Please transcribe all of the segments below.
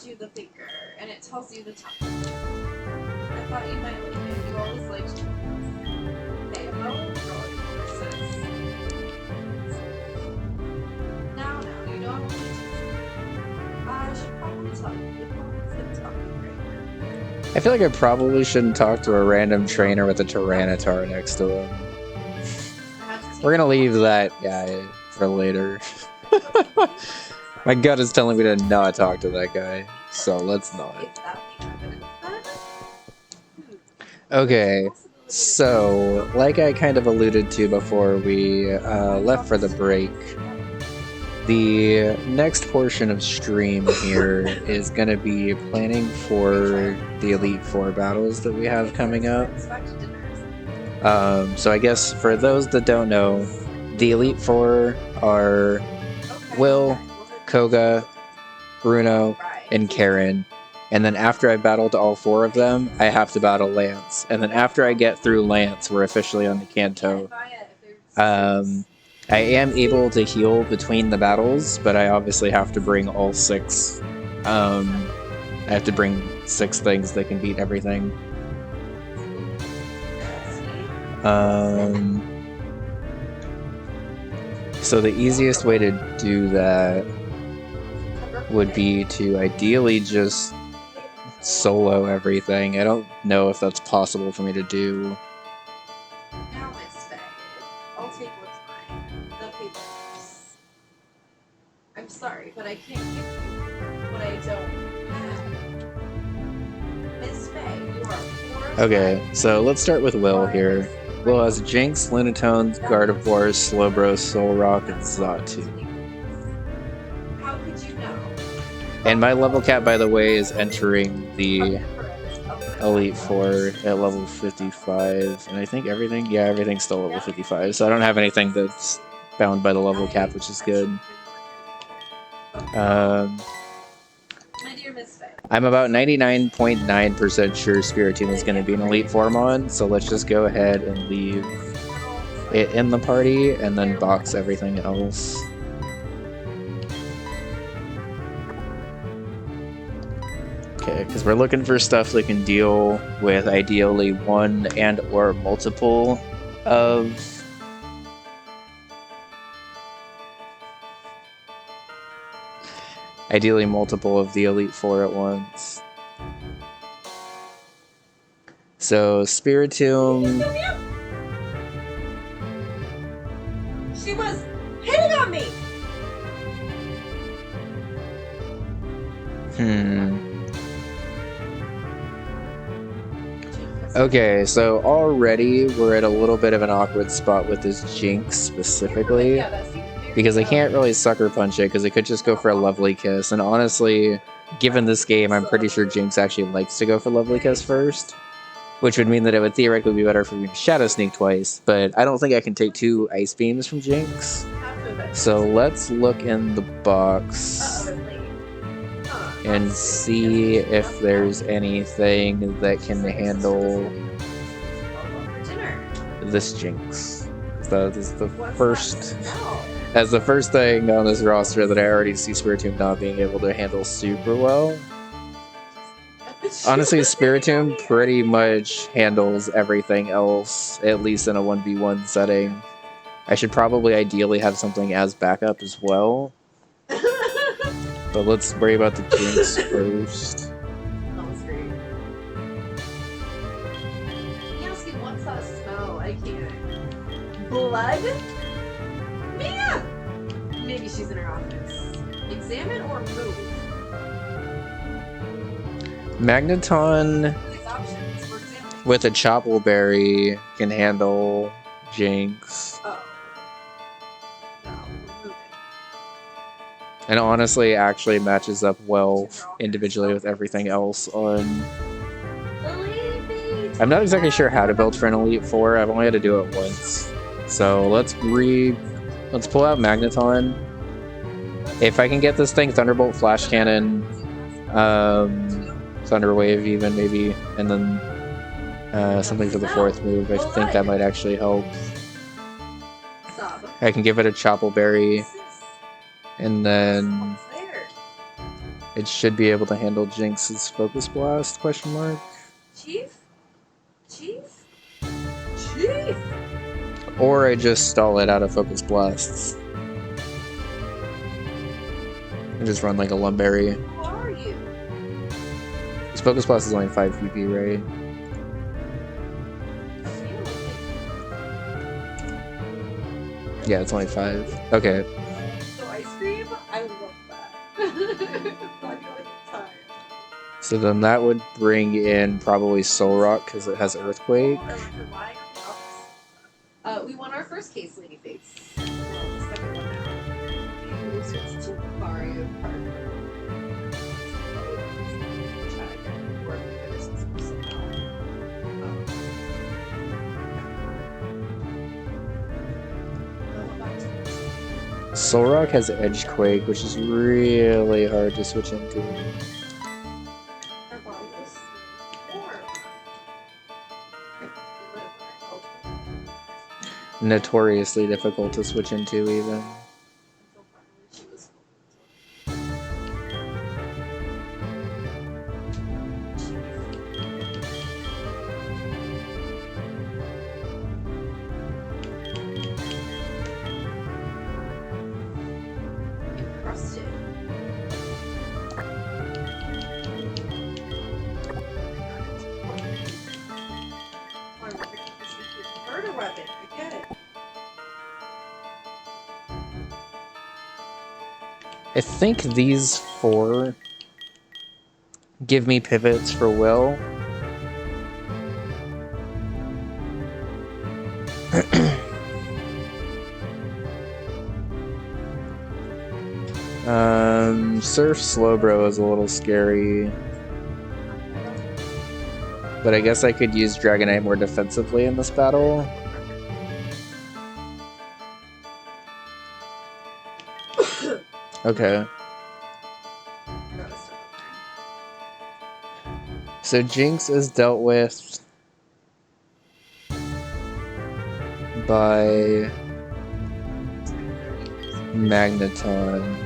you the thinker, and it tells you the time. I thought you might like it. You always liked it. Hey, I'm not a girl Now, you know I'm only I should probably tell you. You probably tell me right. I feel like I probably shouldn't talk to a random trainer with a Tyranitar next to him. We're gonna leave that guy for later. My gut is telling me to not talk to that guy, so let's not. Okay, so like I kind of alluded to before we left for the break, the next portion of stream here is going to be planning for the Elite Four battles that we have coming up. So I guess for those that don't know, the Elite Four are Will, Koga, Bruno, and Karen. And then after I battled all four of them, I have to battle Lance. And then after I get through Lance, we're officially on the Kanto. I am able to heal between the battles, but I obviously have to bring all six. I have to bring 6 things that can beat everything. So the easiest way to do that would be to ideally just solo everything. I don't know if that's possible for me to do. Now it's back. I'll take what's mine. The papers. I'm sorry, but I can't give you what I don't have. Miss Faye, you are poor. Okay, so let's start with Will here. Will has Jinx, Lunatones, Gardevoir, Slowbro, Solrock, and Xatu. How could you know? And my level cap, by the way, is entering the Elite Four at level 55. And I think everything's still level 55. So I don't have anything that's bound by the level cap, which is good. I'm about 99.9% sure Spiritomb is going to be an Elite Formon, so let's just go ahead and leave it in the party and then box everything else. Okay, because we're looking for stuff that can deal with ideally one and or multiple of the Elite Four at once. So Spiritomb. She was hitting on me. Okay, so already we're at a little bit of an awkward spot with this Jinx specifically. Because I can't really Sucker Punch it, because it could just go for a Lovely Kiss. And honestly, given this game, I'm pretty sure Jinx actually likes to go for Lovely Kiss first. Which would mean that it would theoretically be better for me to Shadow Sneak twice. But I don't think I can take 2 Ice Beams from Jinx. So let's look in the box and see if there's anything that can handle this Jinx. That is the first... That's the first thing on this roster that I already see Spiritomb not being able to handle super well. Honestly, Spiritomb pretty much handles everything else, at least in a 1v1 setting. I should probably ideally have something as backup as well. But let's worry about the Jinx first. That was great. He asked me what's that smell? I can't. Blood? Mia! Maybe she's in her office. Examine or move? Magneton with a Chople Berry can handle Jinx. Oh. No, moving. And honestly, actually matches up well individually with everything else on... I'm not exactly sure how to build for an Elite Four. I've only had to do it once. So let's pull out Magneton. If I can get this thing Thunderbolt, Flash Cannon, Thunder Wave even maybe, and then something for the 4th move, I think that might actually help. I can give it a Chople Berry, and then It should be able to handle Jinx's Focus Blast, question mark. Chief? Chief? Chief! Or I just stall it out of Focus Blasts. And just run like a Lumberry. Who are you? This Focus Blast is only 5 PP, right? Yeah, it's only 5. Okay. So ice cream? I love that. Time. So then that would bring in probably Soul Rock because it has Earthquake. We won our first case, Lady Face. Well, the second one now. You switched to Mario Kart. Soul Rock has Edgequake, which is really hard to switch into. Notoriously difficult to switch into, even. I think these 4 give me pivots for Will. Surf Slowbro is a little scary. But I guess I could use Dragonite more defensively in this battle. Okay. So Jinx is dealt with by Magneton.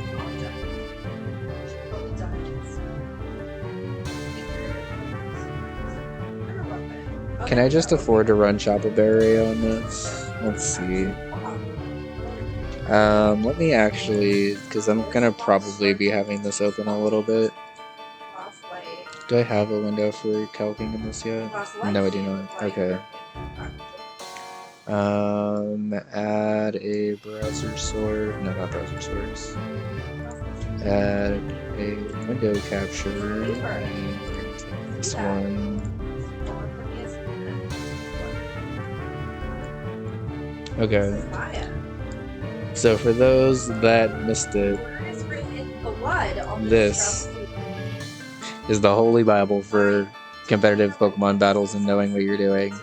Can I just afford to run Chopper Berry on this? Let's see. Let me actually, because I'm gonna probably be having this open a little bit. Do I have a window for calcing in this yet? No, I do not. Okay. Add a browser source. No, not browser source. Add a window capture. And we're gonna take this one. Okay. So for those that missed it, this is the holy bible for competitive Pokemon battles and knowing what you're doing.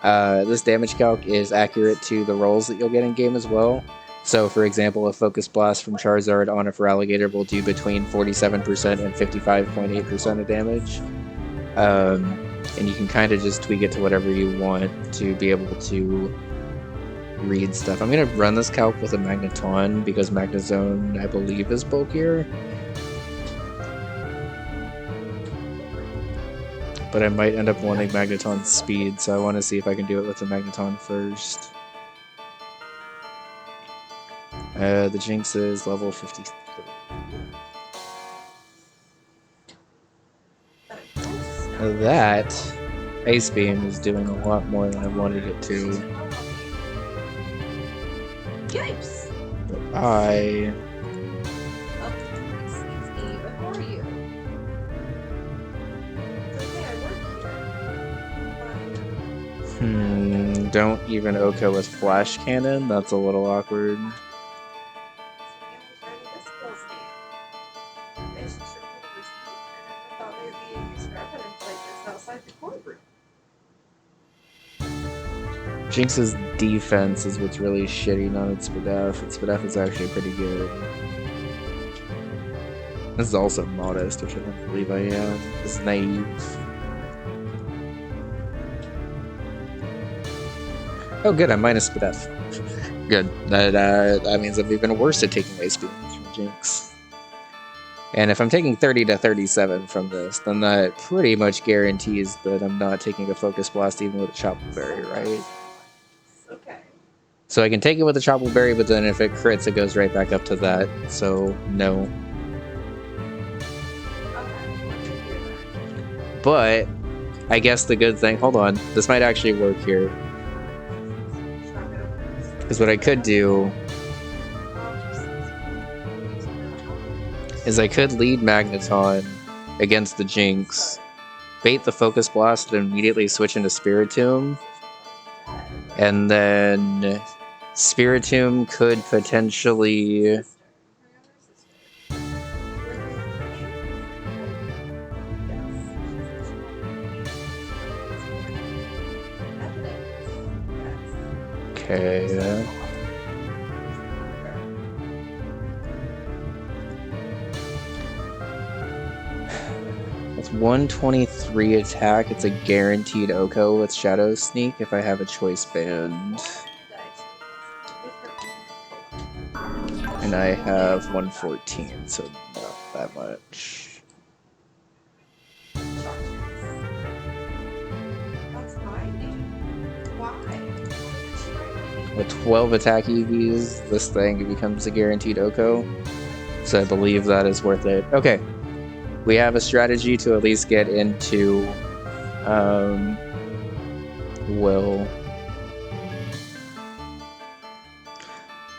This damage calc is accurate to the rolls that you'll get in game as well. So for example, a Focus Blast from Charizard on a Feraligatr will do between 47% and 55.8% of damage. And you can kind of just tweak it to whatever you want to be able to read stuff. I'm going to run this calc with a Magneton because Magnezone, I believe, is bulkier. But I might end up wanting Magneton's speed, so I want to see if I can do it with the Magneton first. The Jinx is level 53. That Ice Beam is doing a lot more than I wanted it to. Yikes! But I... don't even Oko with Flash Cannon? That's a little awkward. Jinx's defense is what's really shitty, not its Spadaf. Its Spadaf is actually pretty good. This is also modest, which I don't believe I am. This is naive. Oh good, I'm minus Spadaf. Good. That means I'm even worse at taking Ice Beams from Jinx. And if I'm taking 30 to 37 from this, then that pretty much guarantees that I'm not taking a Focus Blast even with a Chopple Berry, right? Okay. So I can take it with a Chopple Berry, but then if it crits, it goes right back up to that. So, no. But I guess the good thing... Hold on. This might actually work here. Because what I could do is I could lead Magneton against the Jinx, bait the Focus Blast, and immediately switch into Spiritomb. And then Spiritomb could potentially... Okay. With 123 attack, it's a guaranteed Oko with Shadow Sneak if I have a Choice Band. And I have 114, so not that much. With 12 attack EVs, this thing becomes a guaranteed Oko. So I believe that is worth it. Okay. We have a strategy to at least get into Will.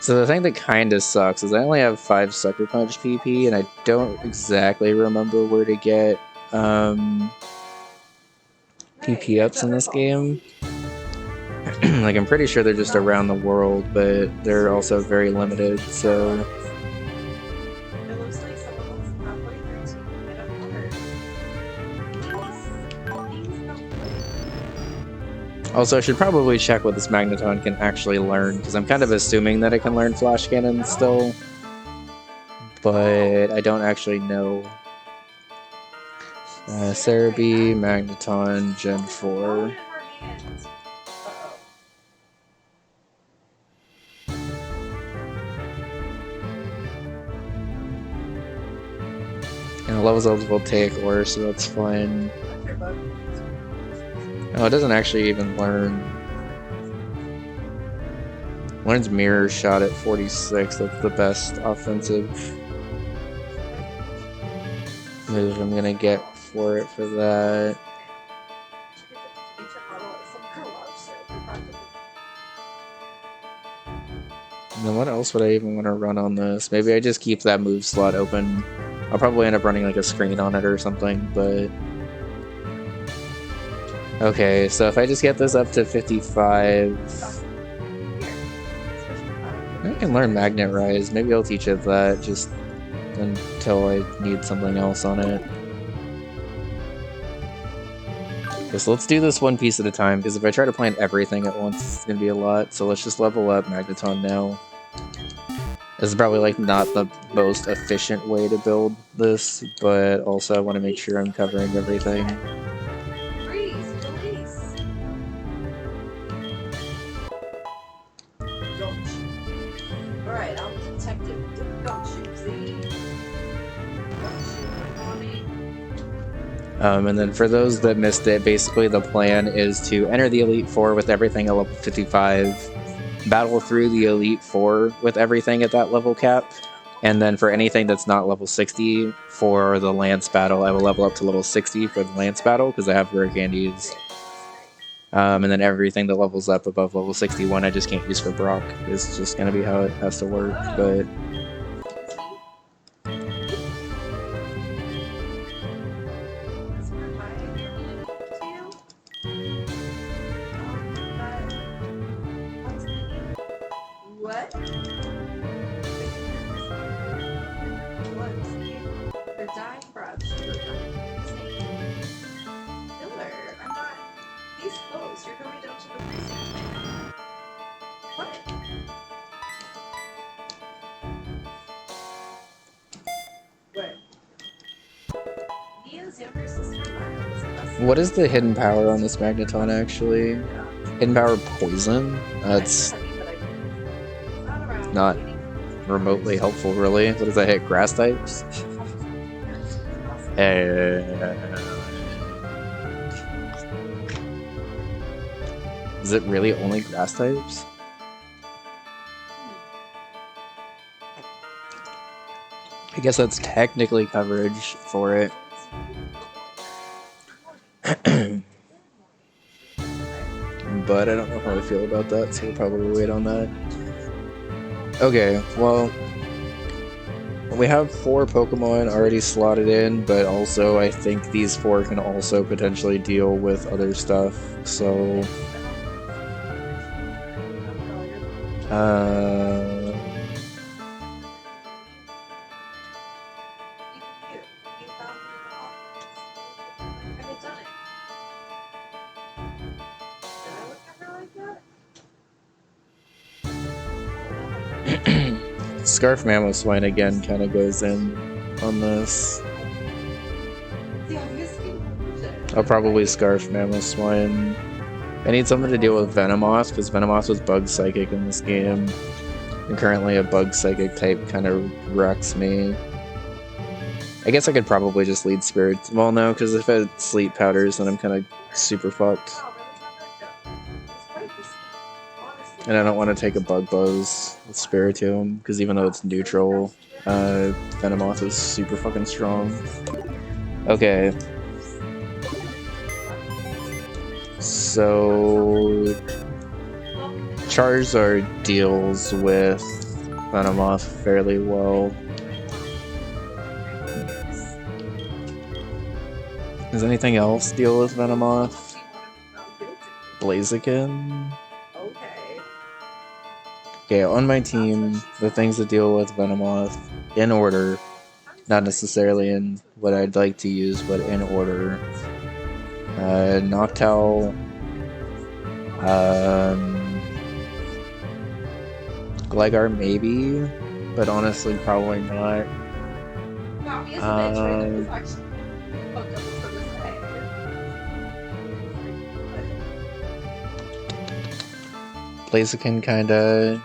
So the thing that kind of sucks is I only have 5 Sucker Punch PP, and I don't exactly remember where to get PP ups in this game. Like, I'm pretty sure they're just around the world, but they're also very limited, so... Also, I should probably check what this Magneton can actually learn, because I'm kind of assuming that it can learn Flash Cannon still, but I don't actually know. Cerebi, Magneton, Gen 4. And it levels up with Voltaic Ore, so that's fine. Oh, it doesn't actually even learn. Learns Mirror Shot at 46. That's the best offensive move I'm gonna get for it for that. And then what else would I even want to run on this? Maybe I just keep that move slot open. I'll probably end up running like a screen on it or something, but... Okay, so if I just get this up to 55... I can learn Magnet Rise. Maybe I'll teach it that just until I need something else on it. Okay, so let's do this one piece at a time, because if I try to plant everything at once, it's going to be a lot. So let's just level up Magneton now. This is probably like not the most efficient way to build this, but also I want to make sure I'm covering everything. And then for those that missed it, basically the plan is to enter the Elite Four with everything at level 55, battle through the Elite Four with everything at that level cap, and then for anything that's not level 60 for the Lance battle, I will level up to level 60 for the Lance battle because I have rare candies. And then everything that levels up above level 61 I just can't use for Brock. It's just going to be how it has to work, but... What? They're dying props. Miller, I'm not these close. You're going down to the precinct. What? What? Nia's younger sister Miles. What is the hidden power on this Magneton, actually? Hidden power Poison? That's not remotely helpful, really. What does that hit? Grass types? Is it really only grass types? I guess that's technically coverage for it. But I don't know how I feel about that, so we'll probably wait on that. Okay, well, we have 4 Pokemon already slotted in, but also I think these 4 can also potentially deal with other stuff, so... Scarf Mamoswine again kind of goes in on this. I'll probably Scarf Mamoswine. I need something to deal with Venomoth, because Venomoth was Bug Psychic in this game. And currently a Bug Psychic type kind of wrecks me. I guess I could probably just lead Spirit. Well, no, because if I had Sleep Powders, then I'm kind of super fucked. And I don't want to take a Bug Buzz with Spiritomb, because even though it's neutral, Venomoth is super fucking strong. Okay. So... Charizard deals with Venomoth fairly well. Does anything else deal with Venomoth? Blaziken? Okay, on my team, the things that deal with Venomoth, in order, not necessarily in what I'd like to use, but in order. Noctowl, Gligar maybe, but honestly probably not. Blaziken kinda.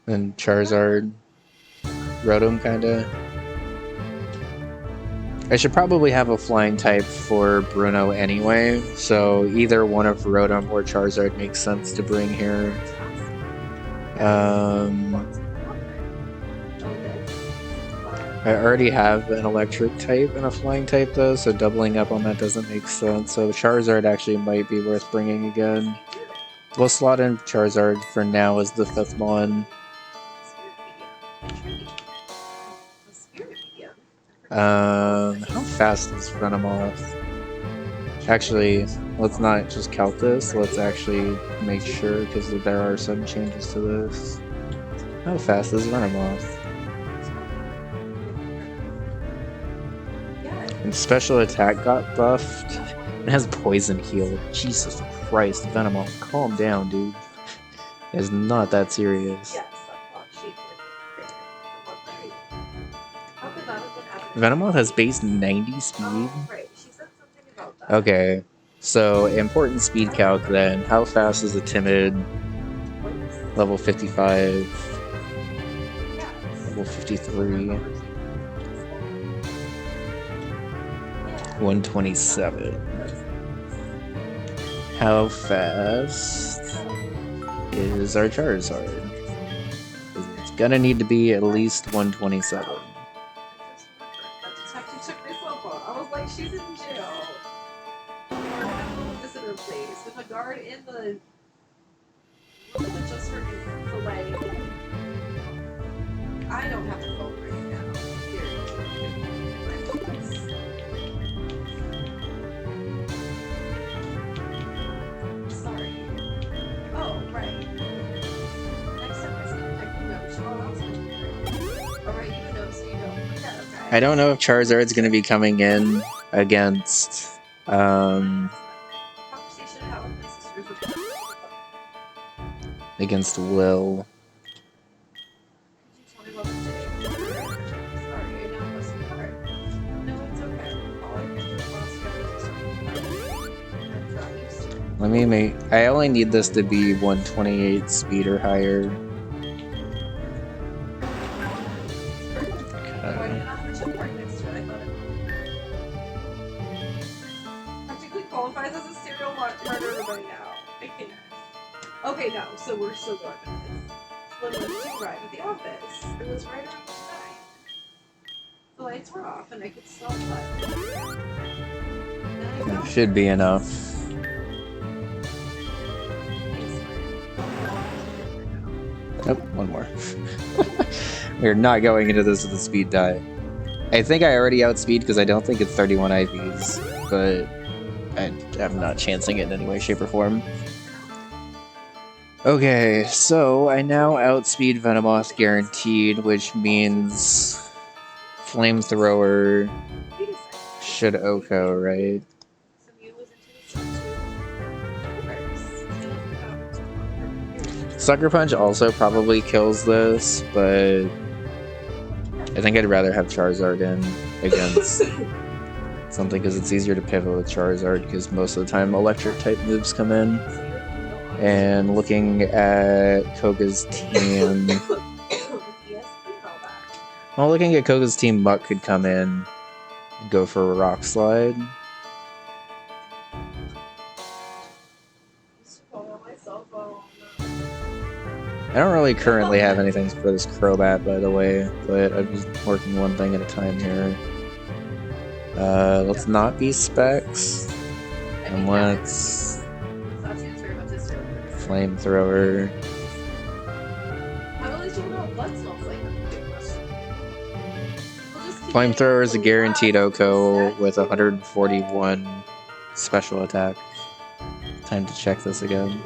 And Charizard. Rotom kinda. I should probably have a flying type for Bruno anyway, so either one of Rotom or Charizard makes sense to bring here. I already have an electric type and a flying type though, so doubling up on that doesn't make sense. So Charizard actually might be worth bringing again. We'll slot in Charizard for now as the 5th one. How fast is Venomoth? Actually, let's not just count this, let's actually make sure, because there are some changes to this. How fast is Venomoth? And special attack got buffed. It has poison heal. Jesus Christ, Venomoth, calm down, dude. It's not that serious. Venomoth has base 90 speed? Okay, so important speed calc then. How fast is a timid? Level 55. Level 53. 127. How fast is our Charizard? It's gonna need to be at least 127. I was like, she's in jail. Visitor, please. With a guard in the just for delay. I don't have to vote right now. Here. Sorry. Oh, right. Next time I see Detective Note, I'll ask him. Alright, you know so you don't. Yeah, okay. I don't know if Charizard's gonna be coming in against against Will. Let me make... I only need this to be 128 speed or higher. Why did it not have a check mark next to it? I thought it practically qualifies as a serial murderer by now. I can't. Okay, no, so we're still going with this. When was to arrive at the office? It was right around 9. The lights were off and I could smell blood. That should be enough. Nope, one more. We're not going into this with a speed die. I think I already outspeed because I don't think it's 31 IVs, but I'm not chancing it in any way, shape, or form. Okay, so I now outspeed Venomoth guaranteed, which means Flamethrower should Oko, right? Sucker Punch also probably kills this, but I think I'd rather have Charizard in against something because it's easier to pivot with Charizard because most of the time electric type moves come in. And looking at Koga's team... Well, looking at Koga's team, Muck could come in and go for a Rock Slide. I don't really currently have anything for this Crobat, by the way, but I'm just working one thing at a time here. Let's not be Specs, and let's Flamethrower. Flamethrower is a guaranteed Oko with 141 special attack. Time to check this again.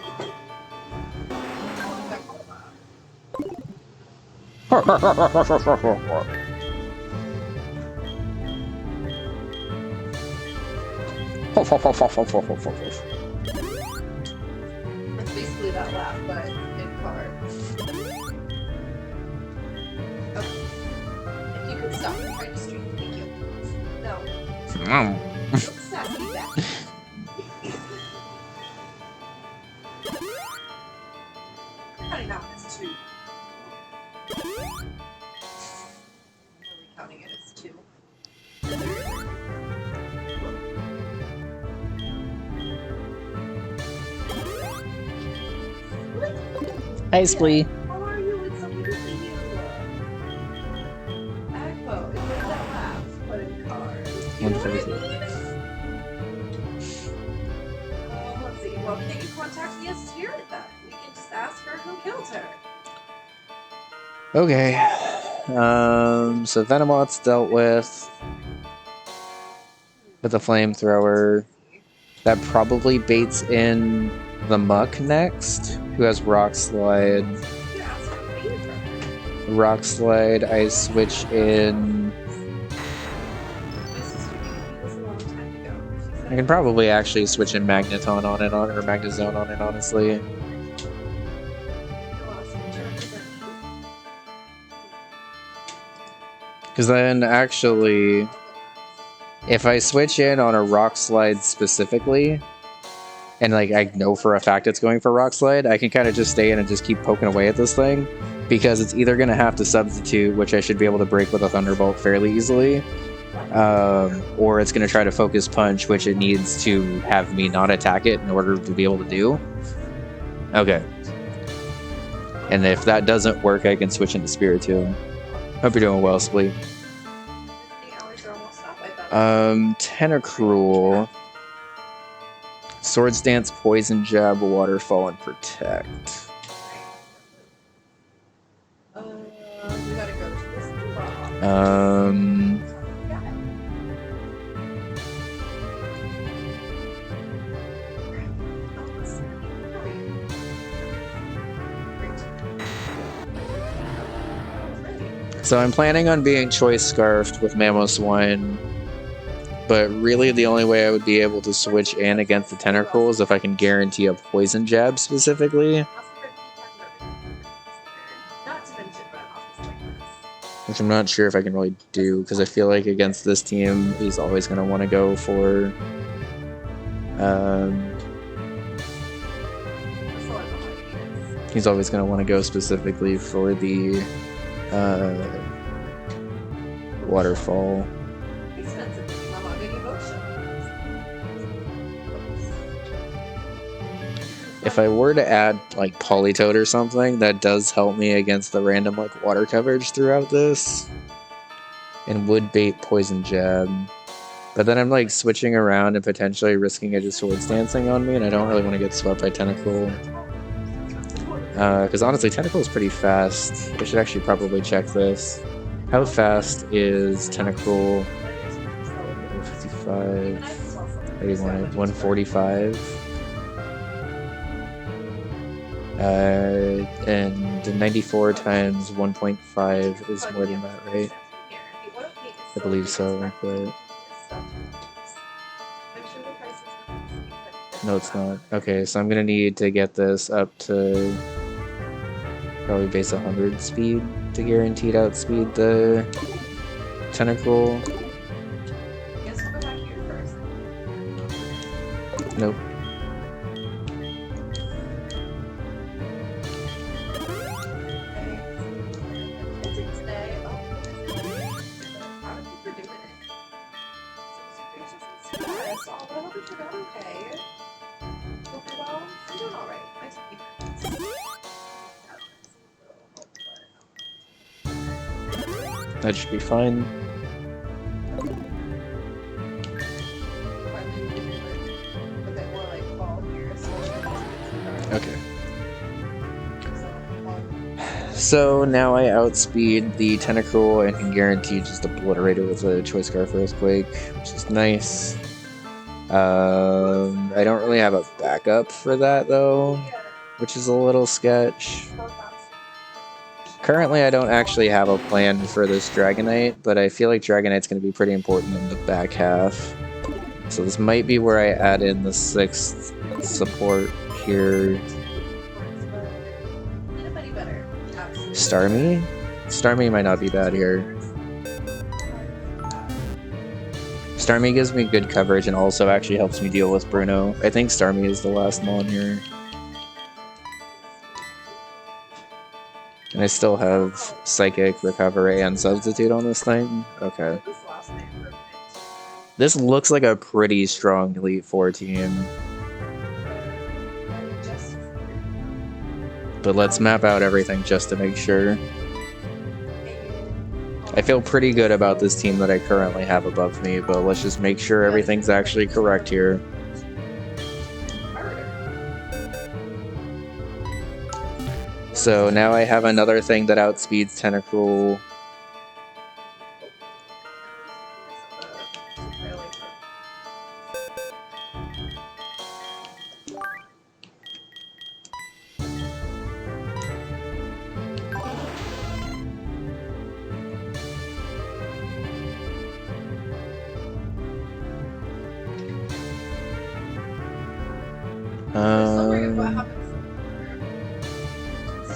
That's basically that laugh, but in cards. Okay. If you could stop trying to stream, thank you. No. Don't sass me back. I'm counting out as 2. I'm really counting it as 2. Hi, Splee. How are you? It's so good to see you. Echo, it's like that laugh, but in cards. Wonderful. Let's see. Well, can you contact the spirit then? We can just ask her who killed her. Okay. So Venomoth's dealt with the Flamethrower. That probably baits in the Muck next, who has Rock Slide. Rock Slide, I switch in. I can probably actually switch in Magneton on it, or Magnezone on it, honestly. Because then, actually, if I switch in on a Rock Slide specifically, and like I know for a fact it's going for Rock Slide, I can kind of just stay in and just keep poking away at this thing, because it's either going to have to substitute, which I should be able to break with a Thunderbolt fairly easily, or it's going to try to Focus Punch, which it needs to have me not attack it in order to be able to do. Okay. And if that doesn't work, I can switch into Spiritomb. Hope you're doing well, Splee. Tentacruel. Swords Dance, Poison Jab, Waterfall, and Protect. We gotta go to this spot. So I'm planning on being Choice Scarfed with Mamoswine, but really the only way I would be able to switch in against the Tentacruel is if I can guarantee a Poison Jab specifically. Which I'm not sure if I can really do, because I feel like against this team, he's always going to want to go for He's always going to want to go specifically for the waterfall. Expensive mahogany bookshelf. If I were to add like Polytoad or something, that does help me against the random like water coverage throughout this. And would bait Poison Jab. But then I'm like switching around and potentially risking it just Swords Dancing on me, and I don't really want to get swept by Tentacle. Because honestly, Tentacle is pretty fast. I should actually probably check this. How fast is Tentacle? 55. How do you want it? 145. And 94 times 1.5 is more than that, right? I believe so, but no, it's not. Okay, so I'm gonna need to get this up to probably base 100 speed to guaranteed outspeed the Tentacle. Nope. That should be fine. Okay. So now I outspeed the Tentacle and can guarantee just obliterate it with a Choice Scarf Earthquake, which is nice. I don't really have a backup for that though, which is a little sketch. Currently, I don't actually have a plan for this Dragonite, but I feel like Dragonite's going to be pretty important in the back half. So this might be where I add in the 6th support here. Starmie? Starmie might not be bad here. Starmie gives me good coverage and also actually helps me deal with Bruno. I think Starmie is the last mon here. And I still have Psychic, Recovery, and Substitute on this thing? Okay. This looks like a pretty strong Elite Four team. But let's map out everything just to make sure. I feel pretty good about this team that I currently have above me, but let's just make sure everything's actually correct here. So now I have another thing that outspeeds Tentacle.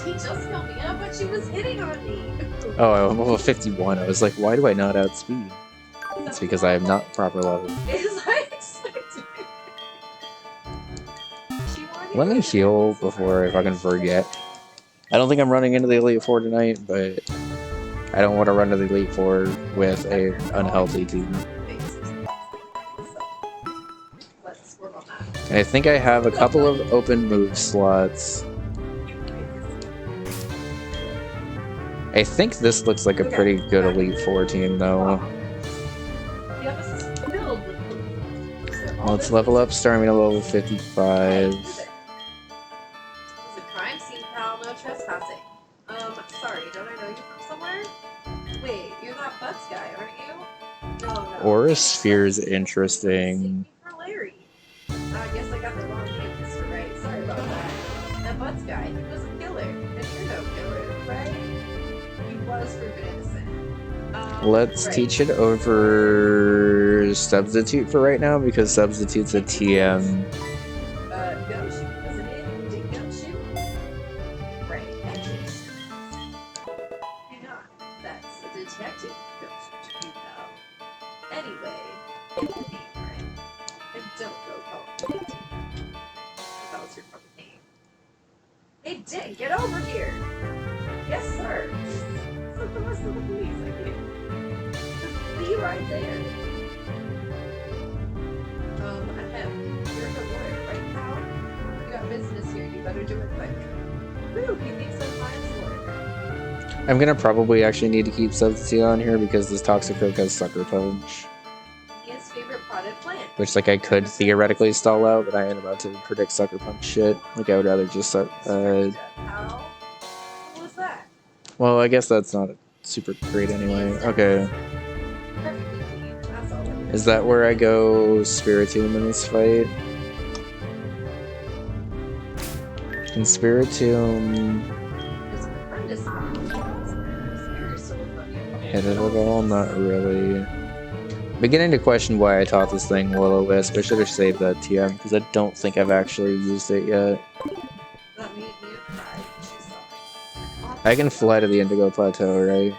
He just got me up, but she was hitting on me. Oh, I'm level 51. I was like, why do I not outspeed? It's because I am not proper level. Let me heal before I fucking forget. I don't think I'm running into the Elite Four tonight, but I don't want to run to the Elite Four with an unhealthy team. And I think I have a couple of open move slots. I think this looks like a pretty good Elite Four team, though. Let's level up Starmie to level 55. Crime scene, pal. No trespassing. Sorry, don't I know you from somewhere? Wait, you're that Butts guy, aren't you? No. Aura Sphere's interesting. Larry. I guess I got the wrong name, Mr. Right. Sorry about that. That Butts guy, he was a killer. And you're no killer, right? He was proven innocent. Let's teach it over Substitute for right now, because Substitute's a TM. Gumshoe, wasn't it? Did Gumshoe? Right, Edges. Hang on, that's a detective Gumshoe, you know. Anyway, get the name right. And don't go call me. That was your fucking name. Hey, Dick, get right there. Ahem. You're a good lawyer, right, pal? You got business here, you better do it quick. Woo, he thinks I'm my lawyer. I'm gonna probably actually need to keep Substitute on here because this Toxicroak has Sucker Punch. His favorite potted plant. Which, like, I could theoretically stall out, but I ain't about to predict Sucker Punch shit. Like, I would rather just... Pal? What was that? Well, I guess that's not super great anyway. Okay. Perfectly clean, that's all it Is that where I go Spiritomb in this fight? Can Spiritomb hit it at all? Not really. Beginning to question why I taught this thing Will-O-Wisp. I should have saved that TM because I don't think I've actually used it yet. I can fly to the Indigo Plateau, right?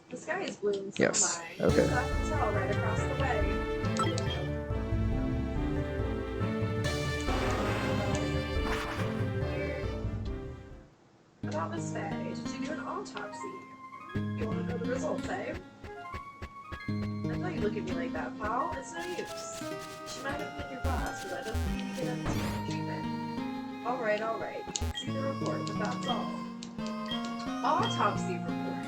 The sky is blue and so Yes. am I. Okay. There's that hotel right across the way. About Miss Faye, did you do an autopsy? You want to know the results, eh? I thought you'd look at me like that, pal. It's no use. She might have been your boss, but that doesn't mean you get up to treatment. Alright. See the report, but that's all. Autopsy report.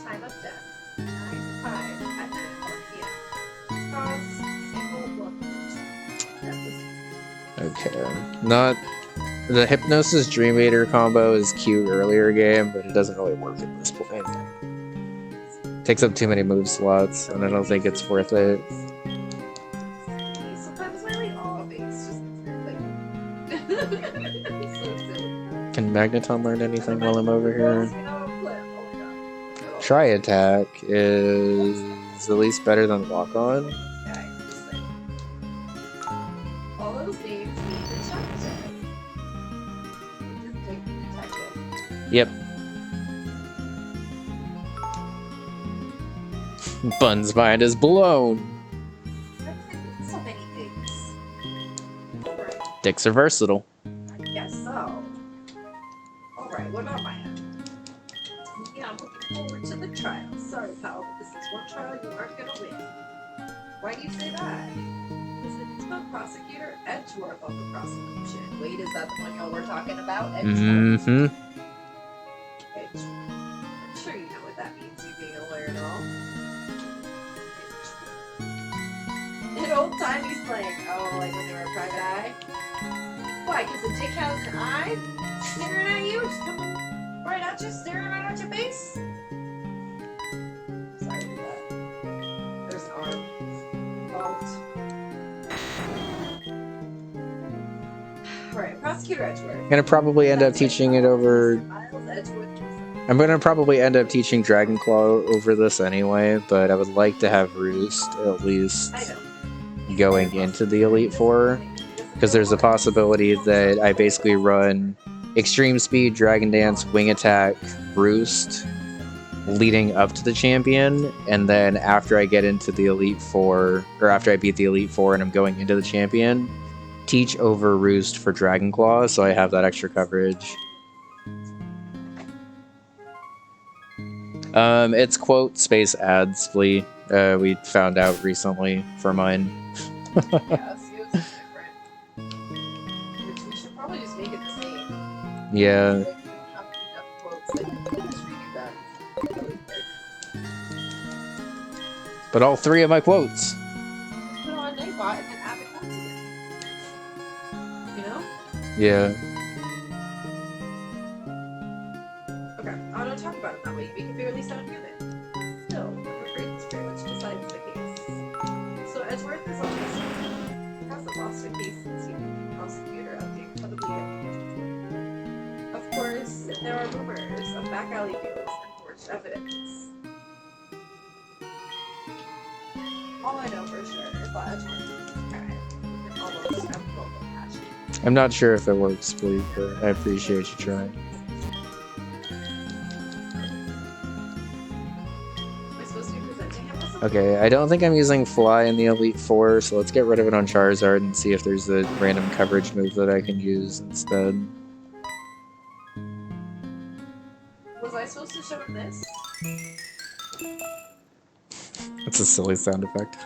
Time of death. 9:05 at 9:04 p.m. Cause, single blood wound. Okay. Not... The Hypnosis Dream Eater combo is cute earlier game, but it doesn't really work at this point. Takes up too many move slots, and I don't think it's worth it. Sometimes really all base just like so silly. Can Magneton learn anything while I'm over here? Try Attack is at least better than Lock On. All those names need to check. Yep. Bun's mind is blown. So many things. Right. Dicks are versatile. I guess so. Alright, what about my end? Yeah, I'm looking forward to the trial. Sorry, pal, but this is one trial you aren't gonna win. Why do you say that? Because it's the prosecutor Edgeworth of the prosecution. Wait, is that the one y'all were talking about? Edgeworth? Mm-hmm. I'm sure you know what that means, you being a lawyer and all. An old-timey slang. Oh, like when they were a private eye? Why, because the dick has an eye? Staring at you? Just coming right at you, staring right at your face? Sorry for that. There's an arm involved. Alright, Prosecutor Edgeworth. I'm gonna probably end up teaching it over... I'm gonna probably end up teaching Dragon Claw over this anyway, but I would like to have Roost at least going into the Elite Four, because there's a possibility that I basically run Extreme Speed, Dragon Dance, Wing Attack, Roost, leading up to the champion, and then after I get into the Elite Four, or after I beat the Elite Four and I'm going into the champion, teach over Roost for Dragon Claw, so I have that extra coverage. It's quote space ads, Flea. We found out recently for mine. Yeah, see, it's different. Which we should probably just make it the same. Yeah. Like, we don't have enough quotes that you can just redo that really quick. But all three of my quotes. Just put it on Nightbot and then add the quotes again. You know? Yeah. Okay, I don't talk about it that way. You make it barely sound human. Still, I'm afraid it's very much besides the case. So Edgeworth is on this one. Hasn't lost a case since he became prosecutor of the incredibly young. Of course, there are rumors of back alley deals and forged evidence. All I know for sure is that Edgeworth is kind with an almost unbelievable passion. I'm not sure if it works, Flea, but I appreciate you trying. Okay, I don't think I'm using Fly in the Elite Four, so let's get rid of it on Charizard and see if there's a random coverage move that I can use instead. Was I supposed to show him this? That's a silly sound effect.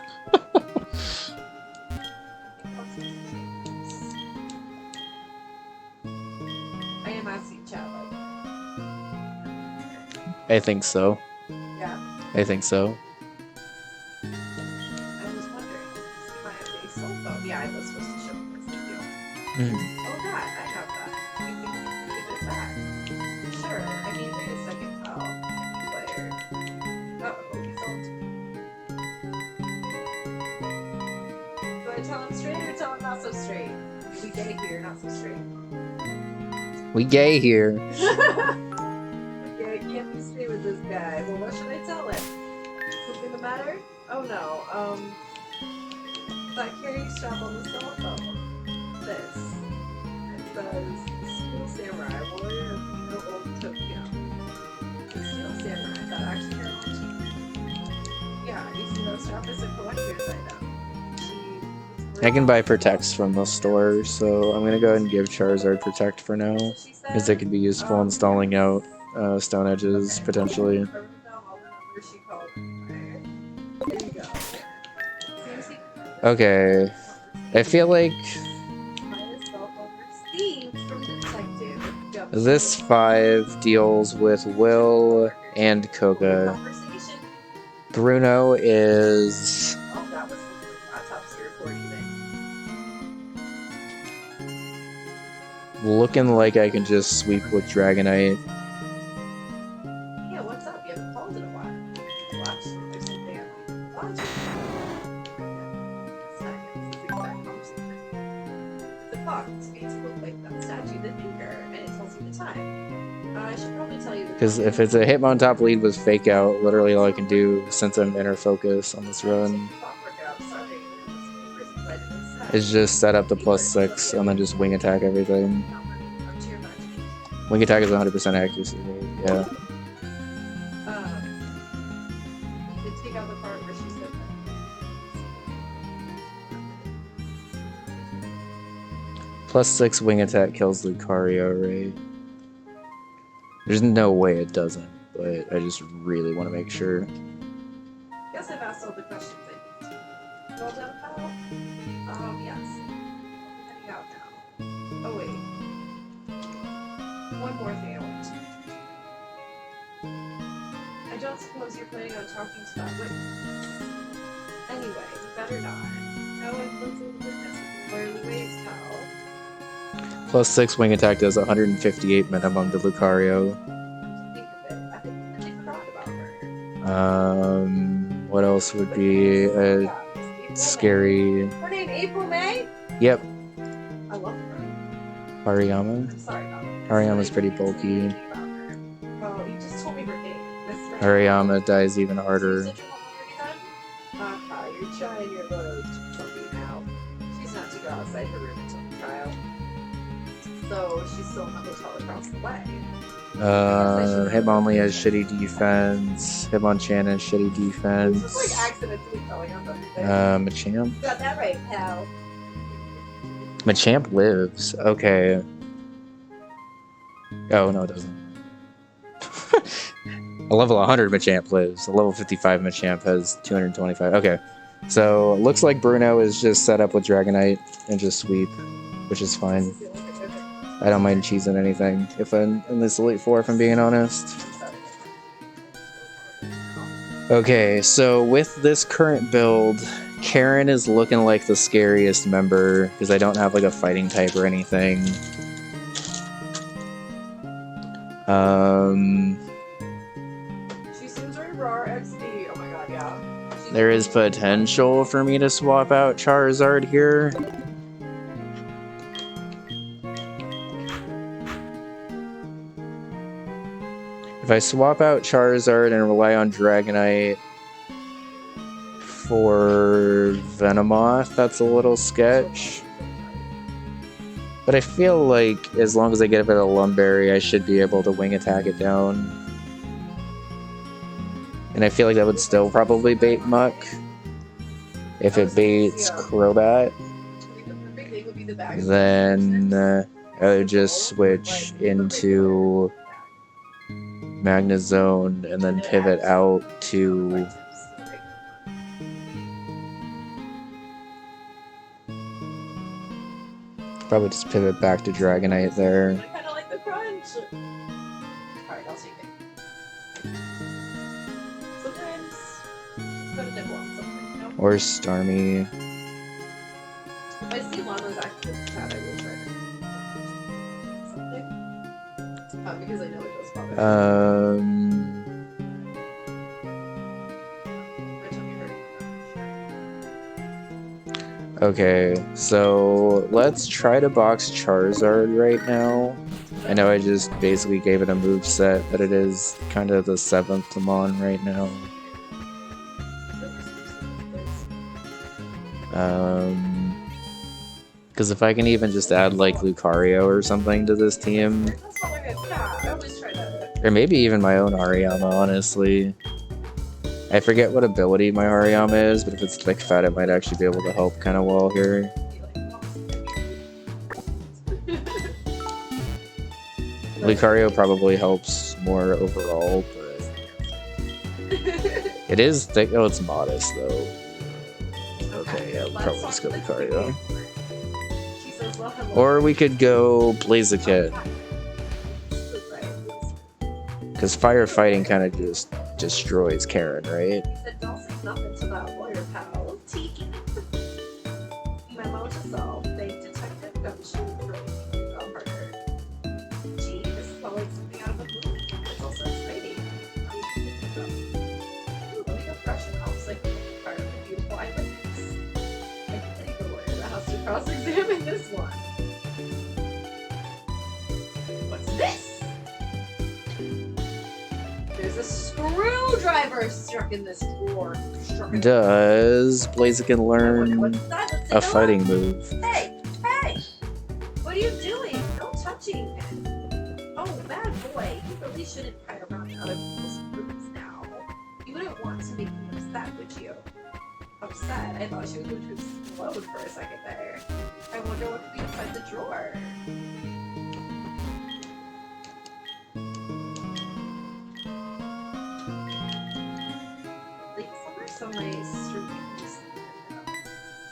I am asking chat. I think so. Yeah. I think so. I was wondering. My base cell phone. Yeah, I was supposed to show him this video. Mm. Oh, that. I have that. We can give it back. Sure. I mean, wait a second. Oh, player. Oh, he's on. Do I tell him straight or tell him not so straight? We gay here, not so straight. We gay here. Yeah, I can't be straight with this guy. Well, what should I tell him? Something the matter? Oh no. That carrying strap on the cell phone. This. It says Steel Samurai, warrior of Neo Old Tokyo. The Steel Samurai that actually belongs to me. Yeah, you see that strap is a collector's item. I can buy Protects from the store, so I'm gonna go ahead and give Charizard Protect for now, because it could be useful in stalling out Stone Edges, potentially. Okay, I feel like this 5 deals with Will and Koga. Bruno is... looking like I can just sweep with Dragonite. Yeah, what's up? You haven't called in a while. Watch, there's something I'm the clock speeds look like that statue, the finger, and it tells you the time. I should probably tell you because if it's a Hitmontop lead with Fake Out, literally all I can do since I'm Inner Focus on this run is just set up the +6 and then just wing attack everything. Wing attack is 100% accuracy rate, yeah. Take out the part where she said that. +6 wing attack kills Lucario, right? There's no way it doesn't, but I just really want to make sure. Guess I've asked all the questions I need to. Well done, pal. Yes. I'm heading out now. Oh, wait. One more thing I want to do. I don't suppose you're planning on talking to that witness. Anyway, you better not. No influence witness. Learn the ways, pal. +6 wing attack does 158 minimum to Lucario. What else would be a scary... Her name April May? Yep. I love her. Hariyama? I'm sorry about that. Hariyama's pretty bulky. Oh, you just told me her name. Hariyama dies even harder. You're trying your load to me now. She's not to go outside her room until the trial. So she's still in the hotel across the way. Hitmonlee has shitty defense. Hitmonchan has shitty defense. Just like accidentally telling us everything. Machamp? You got that right, pal. Machamp lives. Okay. Oh, no, it doesn't. A level 100 Machamp lives. A level 55 Machamp has 225. Okay. So, looks like Bruno is just set up with Dragonite and just sweep, which is fine. I don't mind cheesing anything if I'm in this Elite Four, if I'm being honest. Okay, so with this current build, Karen is looking like the scariest member because I don't have like a fighting type or anything. She seems very raw XD. Oh my god, yeah. There is potential for me to swap out Charizard here. If I swap out Charizard and rely on Dragonite for Venomoth, that's a little sketch. But I feel like as long as I get a bit of Lumberry, I should be able to wing attack it down. And I feel like that would still probably bait Muck. If it baits Crobat, then I would just switch into Magnezone and then pivot out to probably just pivot back to Dragonite there. I kind of like the crunch. Alright, I'll take it. Sometimes just put a nibble on something, you know? Or Starmie. If I see Lana's active in the chat, I will try to something. Because I know it does bother me. Okay, so let's try to box Charizard right now. I know I just basically gave it a moveset, but it is kind of the 7th Mon right now. Because if I can even just add like Lucario or something to this team, or maybe even my own Hariyama, honestly. I forget what ability my Hariyama is, but if it's Thick Fat, it might actually be able to help kind of well here. Lucario probably helps more overall, but it is thick. Oh, it's modest though. Okay, yeah, we'll probably just go Lucario. Or we could go Blaziken. Because firefighting kind of just destroys Karen, right? He said, don't say nothing to that lawyer, pal. Tiki. Memo to self. Thank Detective Gumshoe for making me feel harder. Gee, this is all like something out of a movie. It's also exciting. Ooh, let me go brush and helps like part of the beautiful eyewitness. I think the lawyer that has to cross-examine this one. What's this? There's a screwdriver stuck in this drawer. Does Blaziken learn a fighting move? Hey! Hey! What are you doing? No touching! Oh, bad boy. You really shouldn't pry around in other people's rooms now. You wouldn't want to make me upset, would you? Upset? I thought she was going to explode for a second there. I wonder what could be inside the drawer. So nice reviews.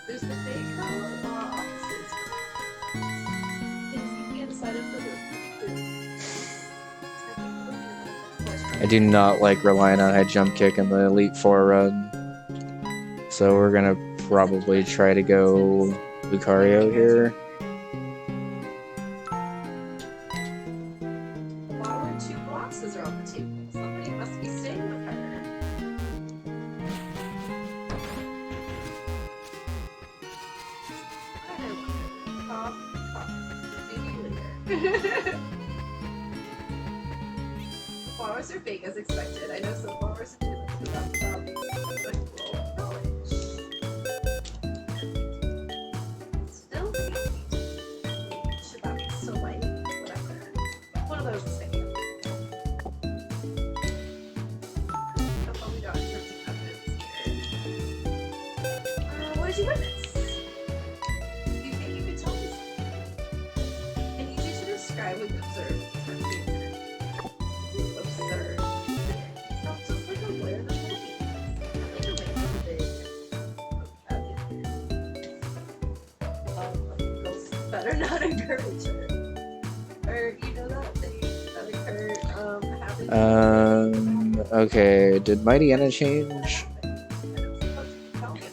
There's the big law offices. It's the inside of the I do not like relying on high jump kick in the Elite Four run, so we're gonna probably try to go Lucario here. Flower and 2 boxes are on the table. Somebody must be staying with her. Flowers are fake as expected. I know some flowers are too without knowledge. Still fake. Should that be so light? Whatever. One of those is fake. That's all we got in terms of evidence here. What did you witness? You think you could tell me something? I need you to describe what you observed. Observe. Sounds just like a lawyer that movies. Like a big girls better not encourage her. Or you know that thing that occurred having Okay, did Mightyena change?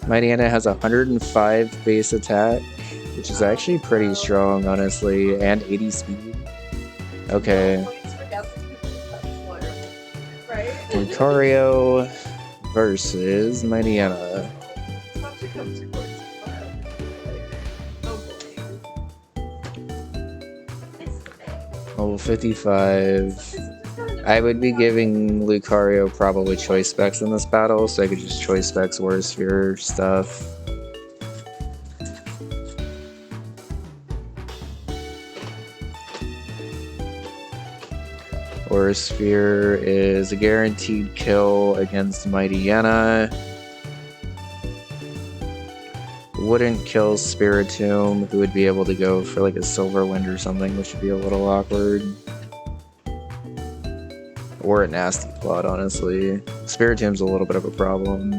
Mightyena has 105 base attack, which is actually pretty strong, honestly, and 80 speed. Okay. Lucario versus Mightyena. Level 55. I would be giving Lucario probably choice specs in this battle, so I could just choice specs War Sphere stuff. War Sphere is a guaranteed kill against Mightyena. Wouldn't kill Spiritomb, who would be able to go for like a Silver Wind or something, which would be a little awkward. Or a nasty plot, honestly. Spiritom's a little bit of a problem.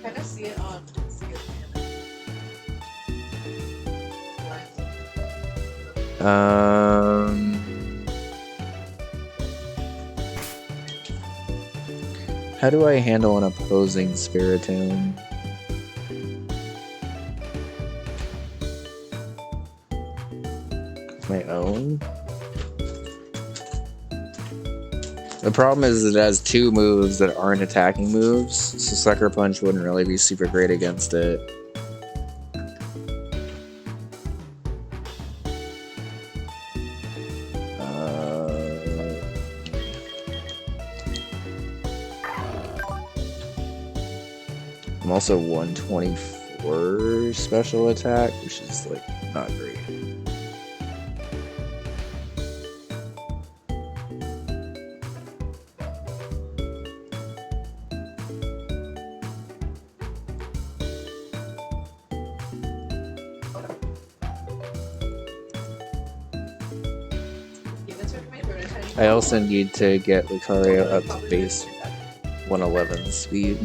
Kind of see it on How do I handle an opposing Spiritomb? My own? The problem is it has two moves that aren't attacking moves, so Sucker Punch wouldn't really be super great against it. I'm also 124 special attack, which is like not great. I also need to get Lucario up to base 111 speed.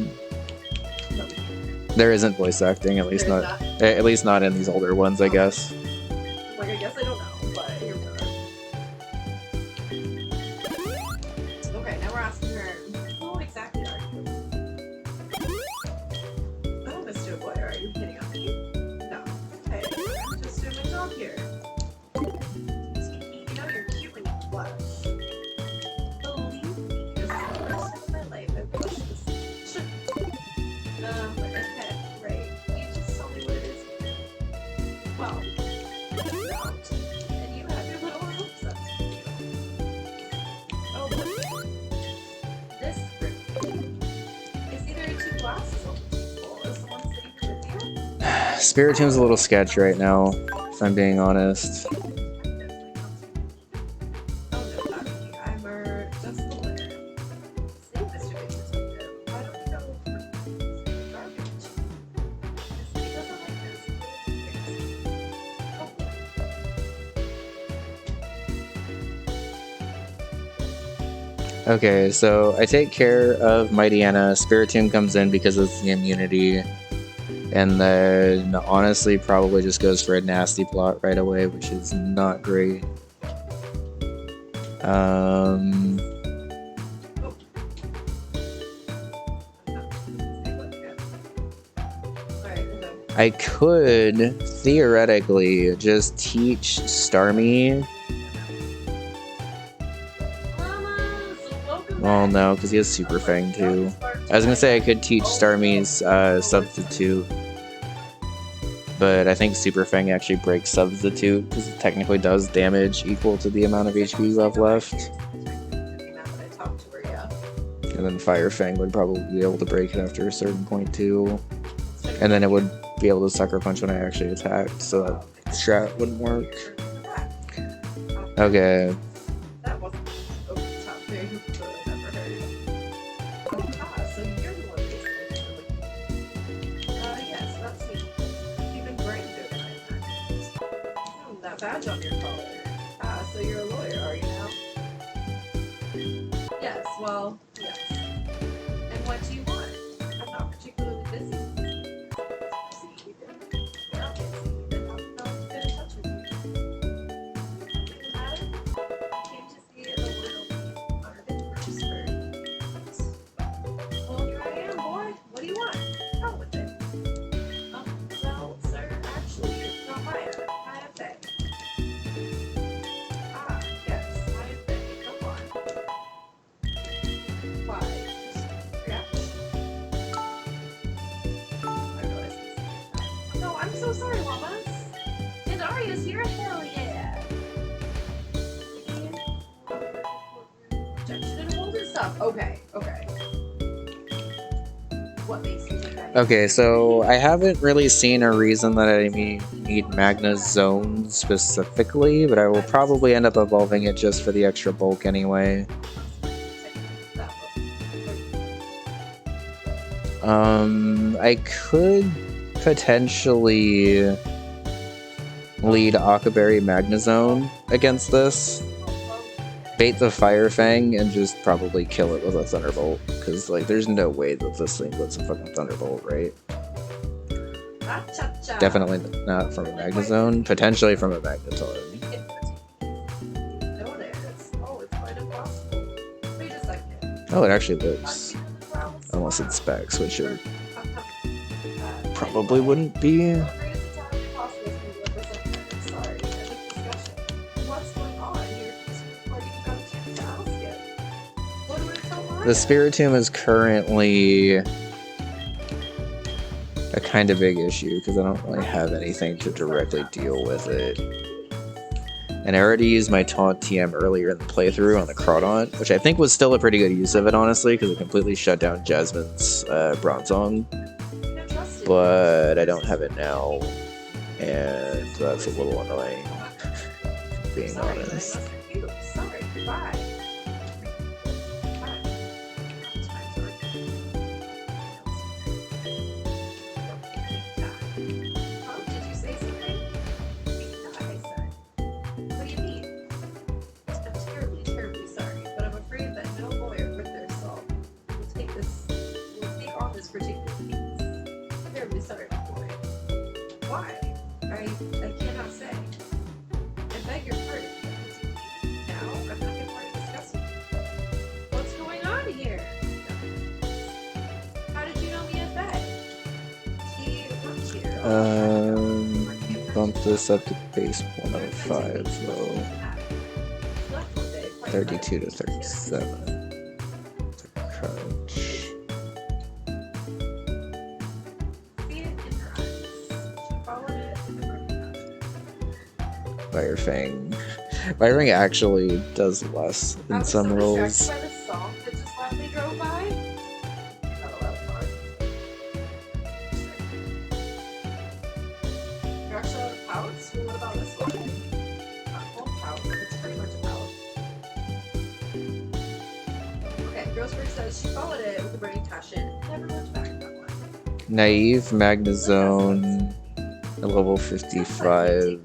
There isn't voice acting, at least not in these older ones, I guess. Like, I guess I don't know, but here we go. Okay, now we're asking her, who exactly are you? Oh, Mr. Boy, are you hitting on me? No. Hey, I'm just doing my job here. You know you're cute when you blush. Believe me, this is the first time in my life I've blushed this much. Okay, right. You just tell me what it is. Well, and you have your little hopes up to you. Oh, look. This room is either two glasses on the table or someone sitting here with you. Spiritomb's a little sketch right now, if I'm being honest. Oh, no, not me. I'm just a lawyer. Say, Mr. Big Detective, why don't we go for garbage? He doesn't like this. Okay, so I take care of Mightyena. Spiritomb comes in because of the immunity. And then, honestly, probably just goes for a nasty plot right away, which is not great. I could, theoretically, just teach Starmie. Well, no, because he has Super Fang too. I was gonna say I could teach Starmie's Substitute, but I think Super Fang actually breaks Substitute because it technically does damage equal to the amount of HP you have left. And then Fire Fang would probably be able to break it after a certain point too. And then it would be able to Sucker Punch when I actually attacked, so that strat wouldn't work. Okay. That wasn't over the top thing I've ever heard. So you're the one basically. Yes, that's me. Even branger than I imagined. That badge on your collar. So you're a lawyer, are you now? Yes, well, yes. And what do you want? I'm not particularly busy. I'm so sorry, Llamas. And Arya's here? Hell yeah. Protection and hold and stuff. Okay. What makes you think that? Okay, so I haven't really seen a reason that I need Magna Zone specifically, but I will probably end up evolving it just for the extra bulk anyway. I could potentially lead Akaberry Magnezone against this. Bait the Fire Fang and just probably kill it with a Thunderbolt. Because, like, there's no way that this thing gets a fucking Thunderbolt, right? Definitely not from a Magnezone. Potentially from a Magneton. Oh, it actually lives. Unless it's Specs, which it probably wouldn't be. The Spiritomb is currently a kind of big issue because I don't really have anything to directly deal with it. And I already used my Taunt TM earlier in the playthrough on the Crawdaunt, which I think was still a pretty good use of it, honestly, because it completely shut down Jasmine's Bronzong. But I don't have it now, and that's a little annoying, being honest. Bump this up to base 105, though. 32 to 37. Crunch. Fire Fang. Fire Fang actually does less in some roles. Naive Magnezone at level 55.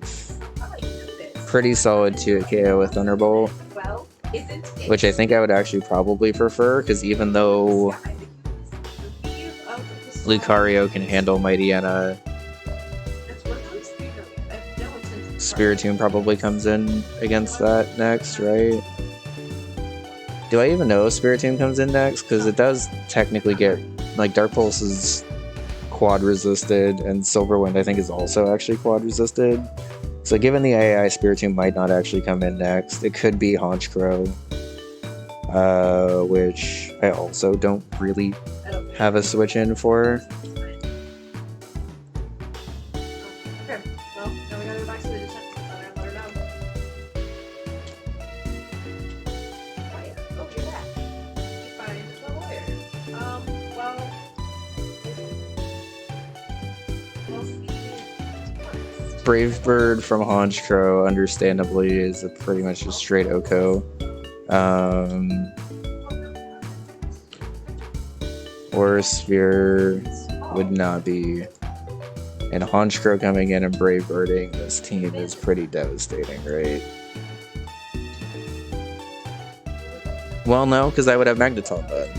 Pretty solid 2 KO with Thunderbolt. Which I think I would actually probably prefer, because even though Lucario can handle Mightyena, Spiritomb probably comes in against that next, right? Do I even know if Spiritomb comes in next? Because it does technically get, like, Dark Pulse is quad resisted, and Silverwind I think is also actually quad resisted. So given the AI, Spiritomb might not actually come in next. It could be Honchkrow, which I also don't really have a switch in for. Brave Bird from Honchkrow, understandably, is a pretty much a straight Oko. Aura Sphere would not be. And Honchkrow coming in and Brave Birding this team is pretty devastating, right? Well, no, because I would have Magneton then.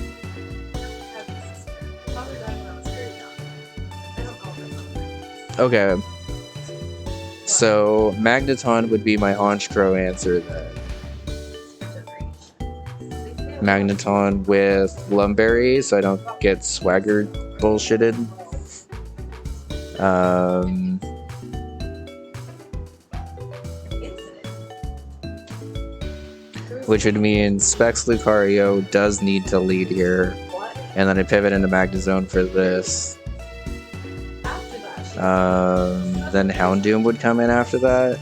Okay. So, Magneton would be my Honchkrow answer then. Magneton with Lumberry, so I don't get swaggered bullshitted. Which would mean Specs Lucario does need to lead here. And then I pivot into Magnezone for this. Then Houndoom would come in after that.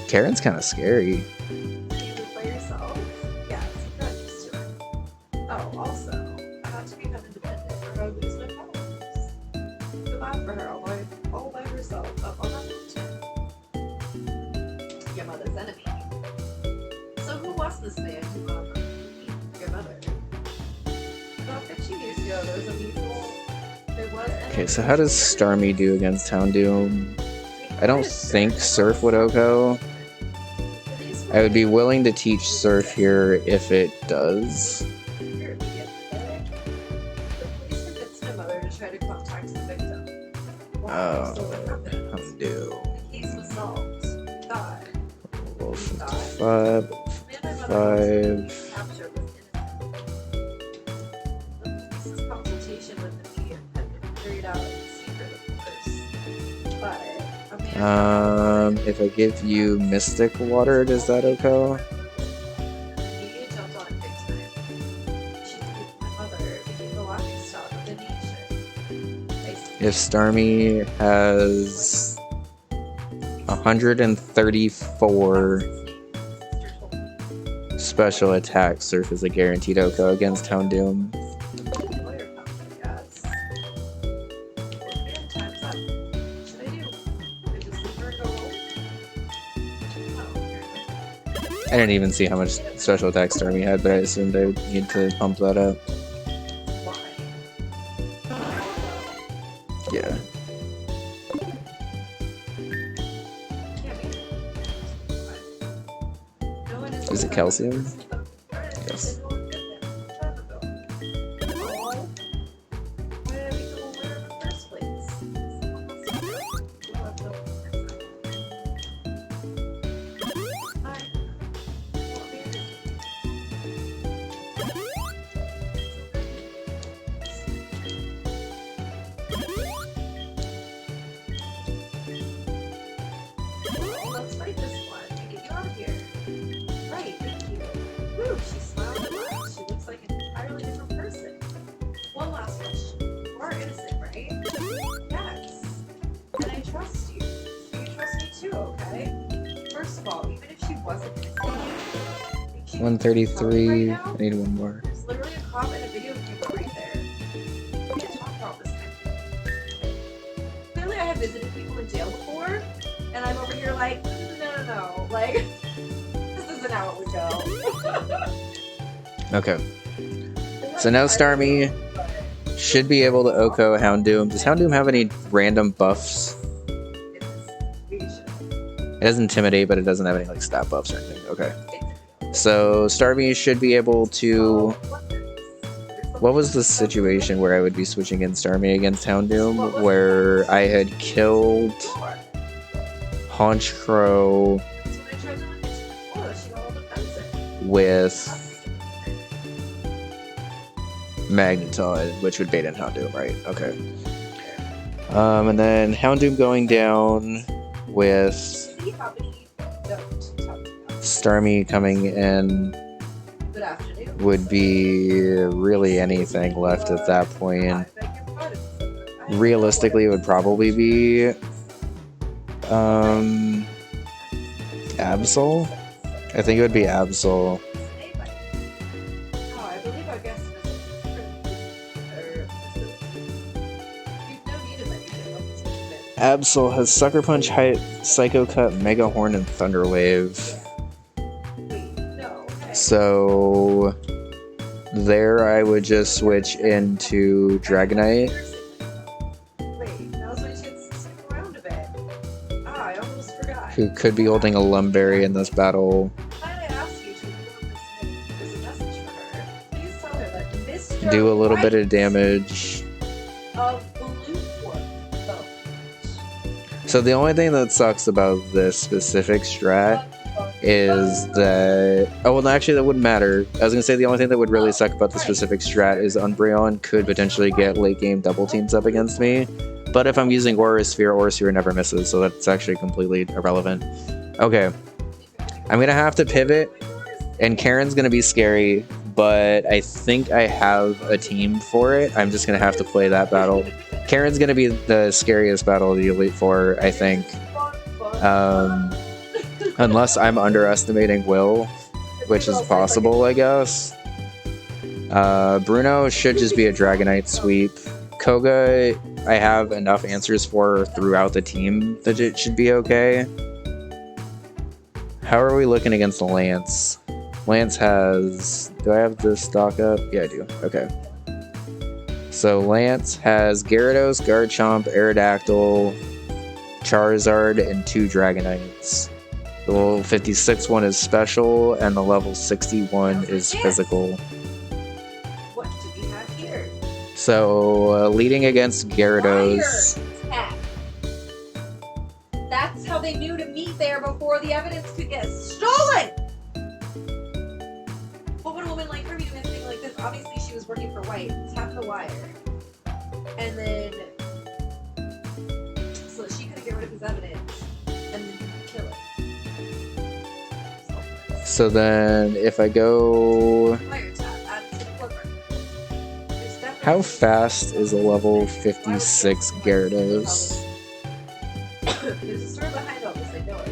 Karen's kind of scary. Okay, so how does Starmie do against Houndoom? I don't think Surf would OHKO. I would be willing to teach Surf here if it does. Oh, Houndoom. Roll 55, 55. If I give you Mystic Water, does that OHKO? If Starmie has 134 special attack, Surf is a guaranteed OHKO against Houndoom. I didn't even see how much special attack Starmie had, but I assumed I would need to pump that up. Yeah. Is it calcium? Yes. Okay? 133. I need one more. There's literally a cop and a video camera right there. We can't talk about this kind of thing. Clearly, I have visited people in jail before, and I'm over here like, no. Like, this isn't how it would go. Okay. So now Starmie should be able to OHKO Houndoom. Does Houndoom have any random buffs? It has Intimidate, but it doesn't have any like stat buffs or anything. Okay. So Starmie should be able to... What was the situation where I would be switching in Starmie against Houndoom? Where I had killed Haunch Crow with Magneton, which would bait in Houndoom, right? Okay. And then Houndoom going down with Starmie coming in would be really anything left at that point. Realistically, it would probably be Absol. I think it would be Absol. Absol has Sucker Punch, Height, Psycho Cut, Mega Horn, and Thunder Wave. So there I would just switch into Dragonite. Who could be holding a Lumberry in this battle. Do a little bit of damage. So the only thing that sucks about this specific strat is that... Oh, well, actually, that wouldn't matter. I was going to say the only thing that would really suck about the specific strat is Umbreon could potentially get late-game double teams up against me. But if I'm using Aura Sphere never misses, so that's actually completely irrelevant. Okay. I'm going to have to pivot, and Karen's going to be scary, but I think I have a team for it. I'm just going to have to play that battle. Karen's going to be the scariest battle of the Elite Four, I think. Unless I'm underestimating Will, which is possible, I guess. Bruno should just be a Dragonite sweep. Koga, I have enough answers for throughout the team that it should be okay. How are we looking against Lance? Lance has... Do I have this stock up? Yeah, I do. Okay. So Lance has Gyarados, Garchomp, Aerodactyl, Charizard, and 2 Dragonites. The level 56 one is special, and the level 61 is physical. What do we have here? So, leading against Gyarados. Liar. That's how they knew to meet there before the evidence could get stolen! What would a woman like her be doing something like this? Obviously, she was working for White. Tap the wire. And then, so that she could get rid of his evidence and then kill it. So then, if I go... Wire tap, add to the flipper. How fast is a level 56 Gyarados? There's a story behind all this, I know it.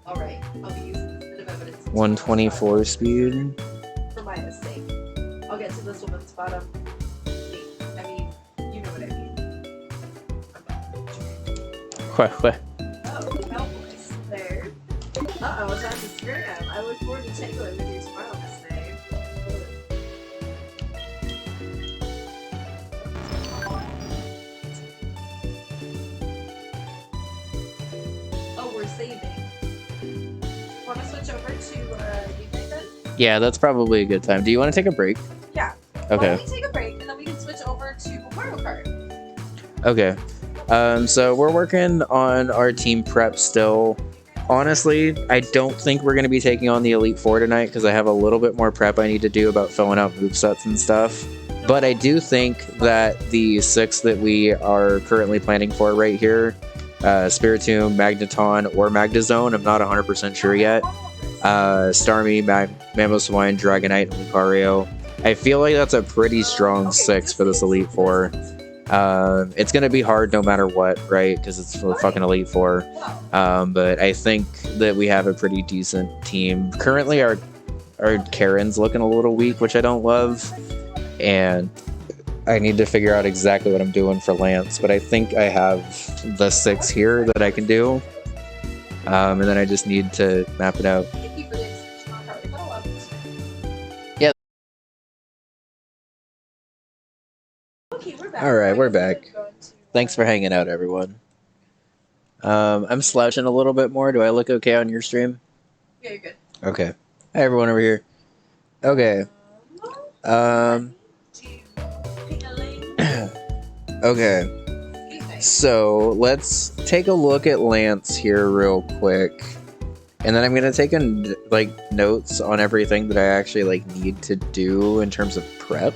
Alright, I'll be using this bit of evidence. 124 speed. For my mistake. I'll get to this woman's bottom. I mean, you know what I mean. What? Oh, Cowboys. There. Uh-oh, time to scram. I look forward to tangling with you tomorrow, Miss May. Oh, we're saving. Want to switch over to Unite then? Yeah, that's probably a good time. Do you want to take a break? Yeah. Okay. Why don't we take a break and then we can switch over to Mario Kart? Okay. So we're working on our team prep still. Honestly, I don't think we're going to be taking on the Elite Four tonight because I have a little bit more prep I need to do about filling out movesets and stuff. But I do think that the 6 that we are currently planning for right here, Spiritomb, Magneton, or Magnezone, I'm not 100% sure yet. Starmie, Mamoswine, Dragonite, and Lucario. I feel like that's a pretty strong 6 for this Elite Four. It's going to be hard no matter what, right? Because it's for the fucking Elite Four. But I think that we have a pretty decent team. Currently, our Karen's looking a little weak, which I don't love. And I need to figure out exactly what I'm doing for Lance. But I think I have the 6 here that I can do. And then I just need to map it out. Yeah. Okay, we're back. All right, we're back. Thanks for hanging out, everyone. I'm slouching a little bit more. Do I look okay on your stream? Yeah, you're good. Okay. Hi, everyone over here. Okay. Okay. So let's take a look at Lance here real quick, and then I'm gonna take notes on everything that I actually need to do in terms of prep.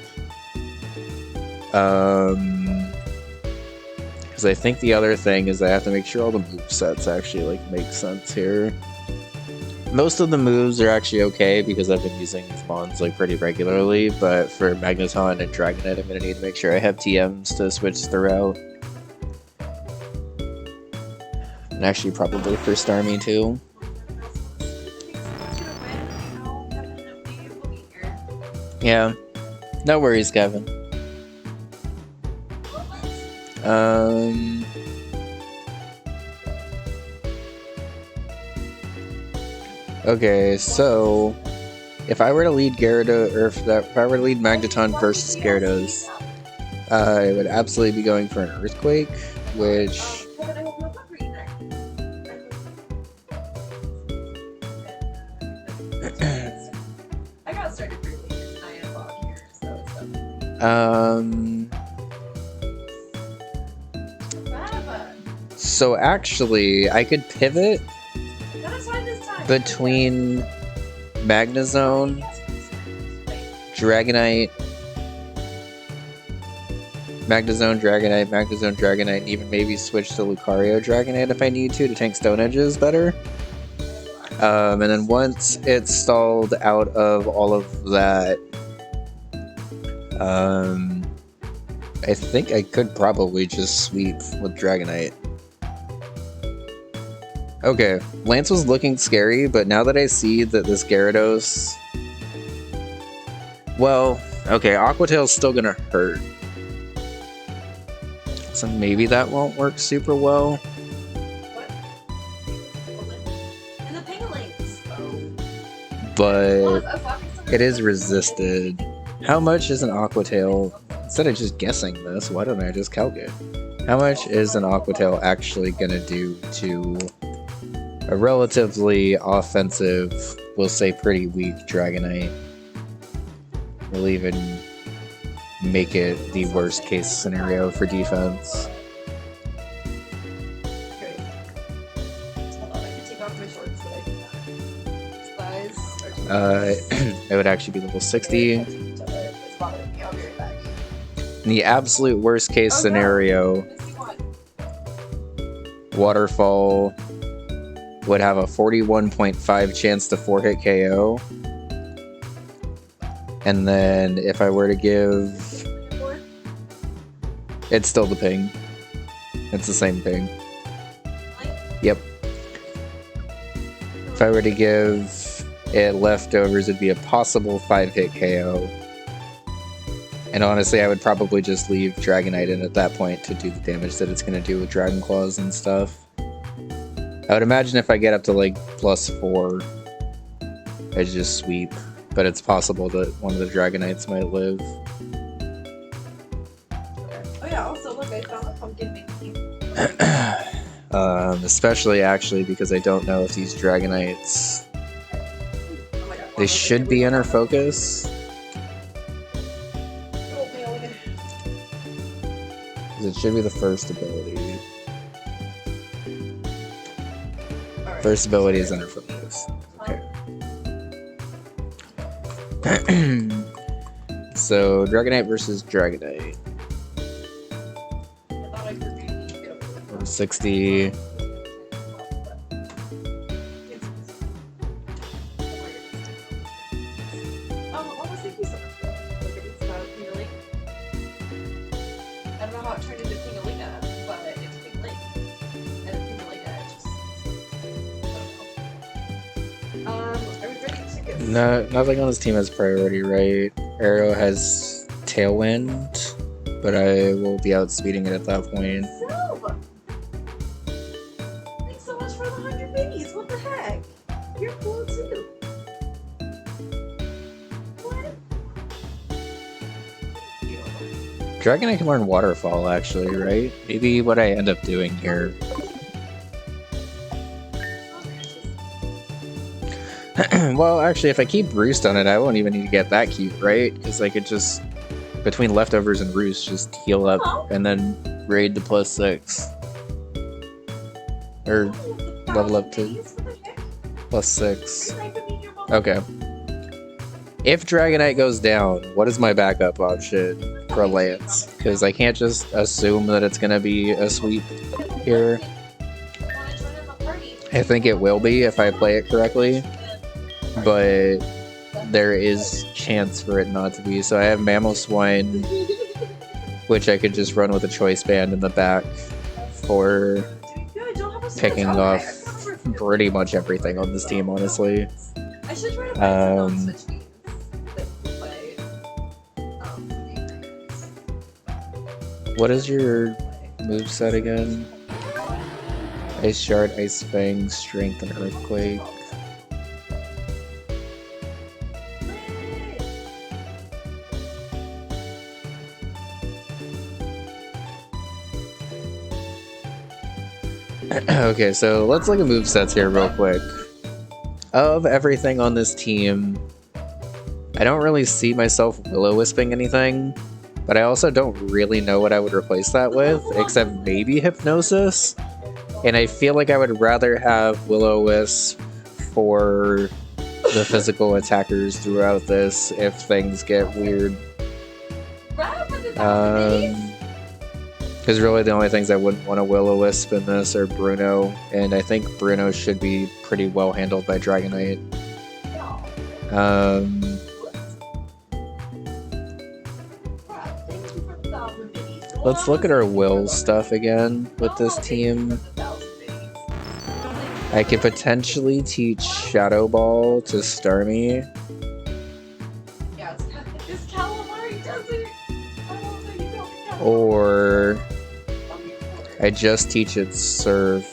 Because I think the other thing is I have to make sure all the movesets actually make sense here. Most of the moves are actually okay because I've been using these mons pretty regularly, but for Magneton and Dragonite, I'm gonna need to make sure I have TMs to switch throughout. And actually probably for Starmie too. Yeah. No worries, Kevin. Okay, so if I were to lead Gyarados, or if I were to lead Magneton versus Gyarados, I would absolutely be going for an Earthquake, which I got started pretty late. I am log here, so it's So actually, I could pivot between Magnezone, Dragonite, and even maybe switch to Lucario Dragonite if I need to tank Stone Edges better. And then once it's stalled out of all of that, I think I could probably just sweep with Dragonite. Okay, Lance was looking scary, but now that I see that this Gyarados... Well, okay, Aqua Tail's still gonna hurt. So maybe that won't work super well. But it is resisted. How much is an Aquatail? Instead of just guessing this, why don't I just calculate? How much is an Aquatail actually gonna do to a relatively offensive, we'll say pretty weak Dragonite? We'll even make it the worst case scenario for defense. Okay. Hold on, I can take off my shorts, but I cannot. Thighs. It would actually be level 60. It's bothering me. I'll be right back. In the absolute worst case scenario, Waterfall would have a 41.5 chance to 4-hit KO. And then if I were to give... It's still the ping. It's the same ping. Yep. If I were to give it leftovers, it'd be a possible 5-hit KO. And honestly, I would probably just leave Dragonite in at that point to do the damage that it's going to do with Dragon Claws and stuff. I would imagine if I get up to like +4, I'd just sweep. But it's possible that one of the Dragonites might live. Oh yeah, also look, I found a pumpkin making. Especially actually because I don't know if these Dragonites... Oh my god. They should be inner focus. It should be the first ability. Right. First ability is inner focus. Okay. So, Dragonite versus Dragonite. I thought I could maybe get over it. 60. Oh, thank you so much for that. Look, it's about Ping-a-ling. I don't know how it turned into Ping-a-linga, but it's Ping-a-ling. And Ping-a-linga just... I don't know. Are we ready to get... No, nothing on this team has priority, right? Arrow has Tailwind, but I will be outspeeding it at that point. Silva! Thanks so much for the 100 minis. What the heck? You're cool too. What? Dragonite can learn Waterfall, actually, right? Maybe what I end up doing here. Well, actually, if I keep Roost on it, I won't even need to get that cute, right? Because I could just, between leftovers and Roost, just heal up and then raid the +6. Or level up to +6. Okay. If Dragonite goes down, what is my backup option for Lance? Because I can't just assume that it's going to be a sweep here. I think it will be if I play it correctly. But there is chance for it not to be. So I have Mamoswine, which I could just run with a Choice Band in the back for picking off pretty much everything on this team, honestly. What is your moveset again? Ice Shard, Ice Fang, Strength, and Earthquake. Okay, so let's look at movesets here real quick. Of everything on this team, I don't really see myself Will-O-Wisping anything, but I also don't really know what I would replace that with, except maybe Hypnosis. And I feel like I would rather have Will-O-Wisp for the physical attackers throughout this if things get weird. Because really the only things I wouldn't want to Will-O-Wisp in this are Bruno, and I think Bruno should be pretty well handled by Dragonite. Let's look at our Will stuff again with this team. I could potentially teach Shadow Ball to Starmie. Or I just teach it Surf.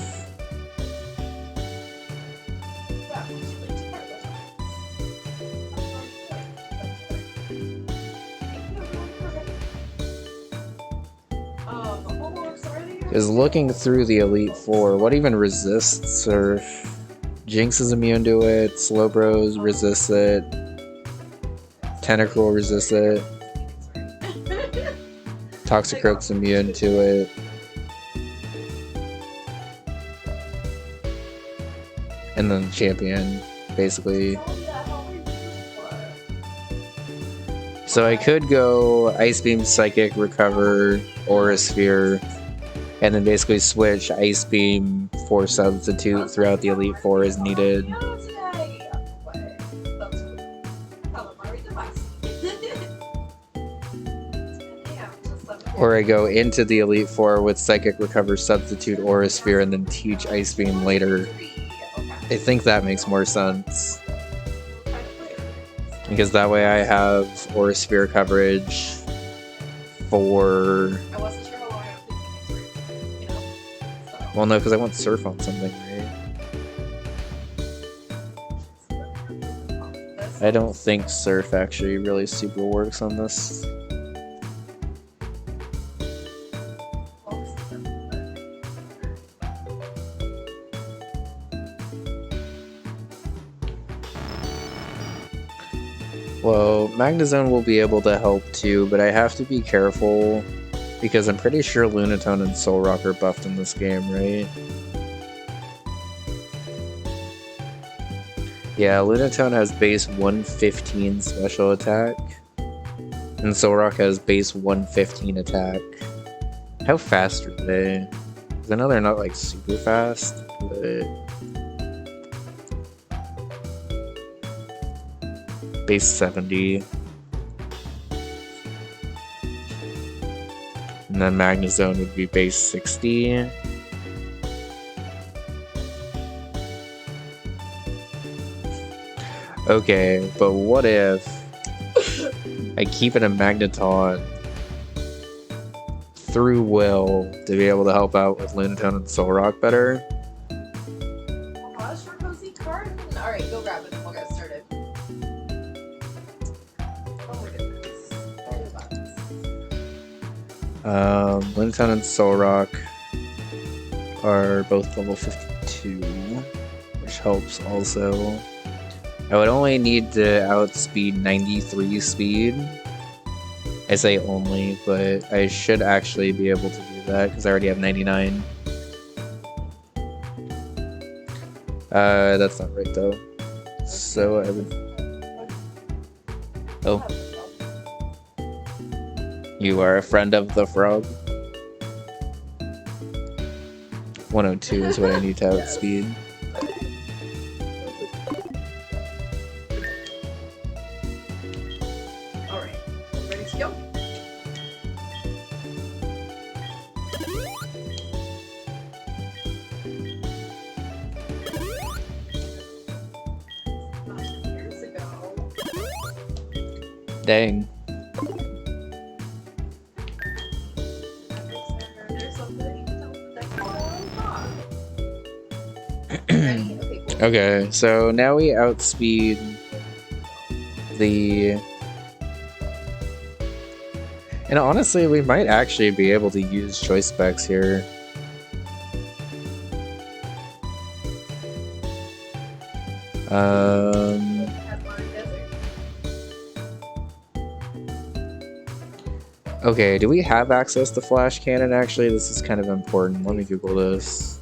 Is looking through the Elite Four, what even resists Surf? Jinx is immune to it, Slowbros resists it, Tentacruel resists it, Toxicroak's immune to it. And then the champion, basically. So I could go Ice Beam, Psychic, Recover, Aura Sphere, and then basically switch Ice Beam for Substitute throughout the Elite Four as needed. Or I go into the Elite Four with Psychic, Recover, Substitute, Aura Sphere, and then teach Ice Beam later. I think that makes more sense. Because that way I have Aura Sphere coverage for... I wasn't sure how long I was thinking, you know? So. Well, no, because I want Surf on something, right? I don't think Surf actually really super works on this. Well, Magnezone will be able to help too, but I have to be careful because I'm pretty sure Lunatone and Solrock are buffed in this game, right? Yeah, Lunatone has base 115 special attack, and Solrock has base 115 attack. How fast are they? 'Cause I know they're not like super fast, but... Base 70. And then Magnezone would be base 60. Okay, but what if I keep it a Magneton through Will to be able to help out with Lunatone and Solrock better? Alright, go grab it and we'll get started. Lunatone and Solrock are both level 52, which helps also. I would only need to outspeed 93 speed. I say only, but I should actually be able to do that because I already have 99. That's not right though. So I would... Oh. You are a friend of the frog. 102 is what I need to outspeed. Alright, ready to go? Years ago. Dang. Okay, so now we outspeed the... And honestly, we might actually be able to use choice specs here. Okay, do we have access to Flash Cannon actually? This is kind of important. Let me Google this.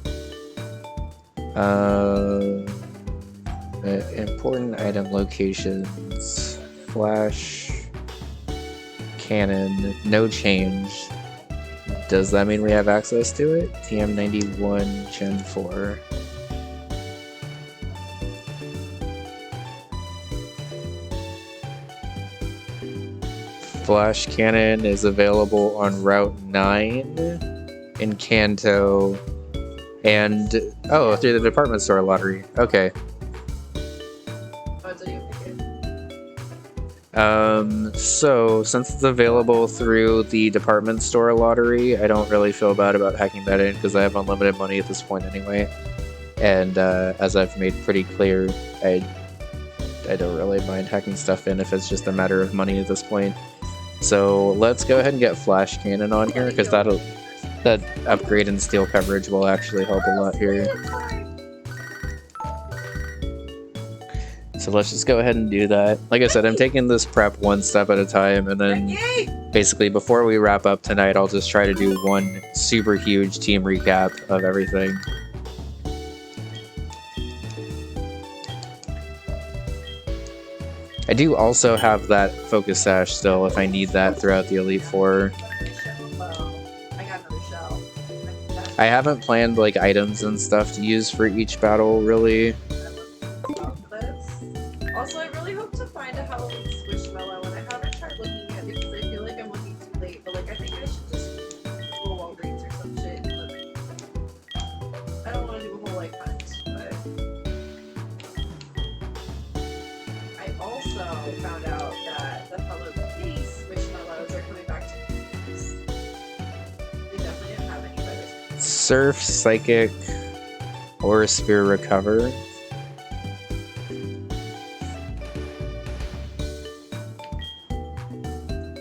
Important item locations. Flash Cannon. No change. Does that mean we have access to it? TM91 Gen 4. Flash Cannon is available on Route 9 in Kanto and through the department store lottery. Okay. So since it's available through the department store lottery, I don't really feel bad about hacking that in because I have unlimited money at this point anyway. And as I've made pretty clear, I don't really mind hacking stuff in if it's just a matter of money at this point. So let's go ahead and get Flash Cannon on here because that'll... That upgrade in steel coverage will actually help a lot here. So let's just go ahead and do that. Like I said, I'm taking this prep one step at a time, and then basically before we wrap up tonight, I'll just try to do one super huge team recap of everything. I do also have that focus sash still if I need that throughout the Elite Four. I haven't planned like items and stuff to use for each battle really. Also, I really hope to find a Halloween Squishmallow, and I haven't tried looking at it because I feel like I'm looking too late. But like, I think I should just go Walgreens or some shit. I don't want to do a whole like hunt, but I also found out that the Hello Kitty Squishmallows are coming back to movies. They definitely didn't have any better. Surf, Psychic, Aura Sphere, Recover.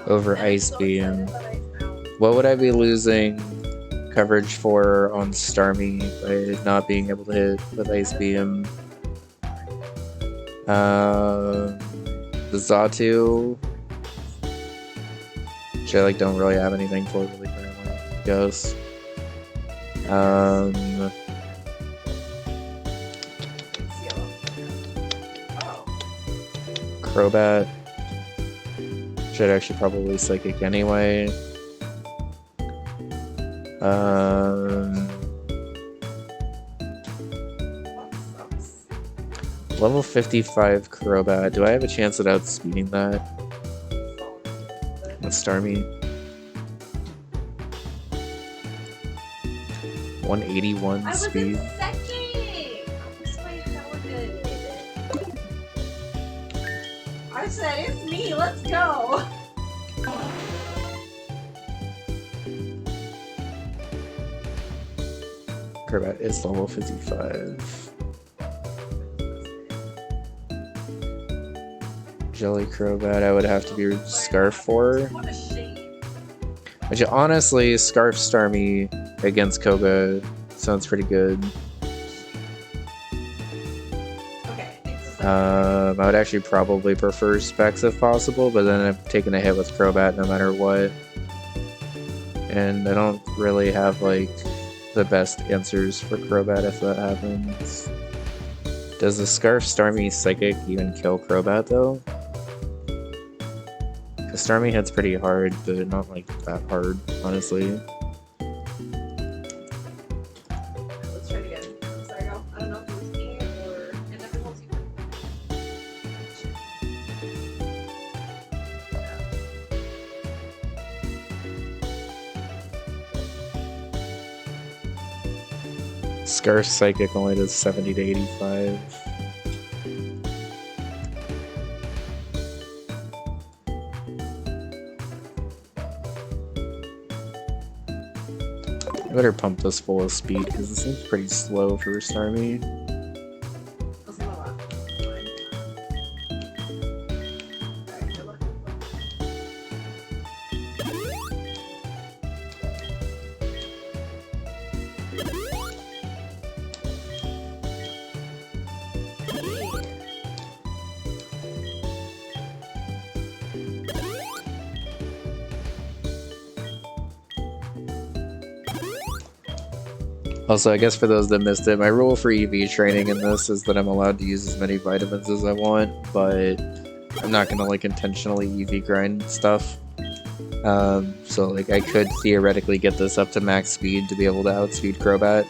Over Ice Beam. What would I be losing coverage for on Starmie by not being able to hit with Ice Beam? The Xatu, which I like don't really have anything for really currently, I guess. Crobat. Should actually probably Psychic anyway. Level 55 Crobat. Do I have a chance at outspeeding that? With Starmie. 181 speed. I said, it's me, let's go! Crobat is level 55. Jelly Crobat, I would have to be Scarf for. What a shame. Which honestly, Scarf Starmie against Koga sounds pretty good. I would actually probably prefer Specs if possible, but then I'm taking a hit with Crobat no matter what. And I don't really have like the best answers for Crobat if that happens. Does the Scarf Starmie Psychic even kill Crobat though? Because Starmie hits pretty hard, but not like that hard, honestly. Let's try it again. Sorry, I don't know if it was me or it never holds you. Scarf Psychic only does 70 to 85. I better pump this full of speed because it seems pretty slow for Starmie. Also, I guess for those that missed it, my rule for EV training in this is that I'm allowed to use as many vitamins as I want, but I'm not gonna like intentionally EV grind stuff. So like I could theoretically get this up to max speed to be able to outspeed Crobat.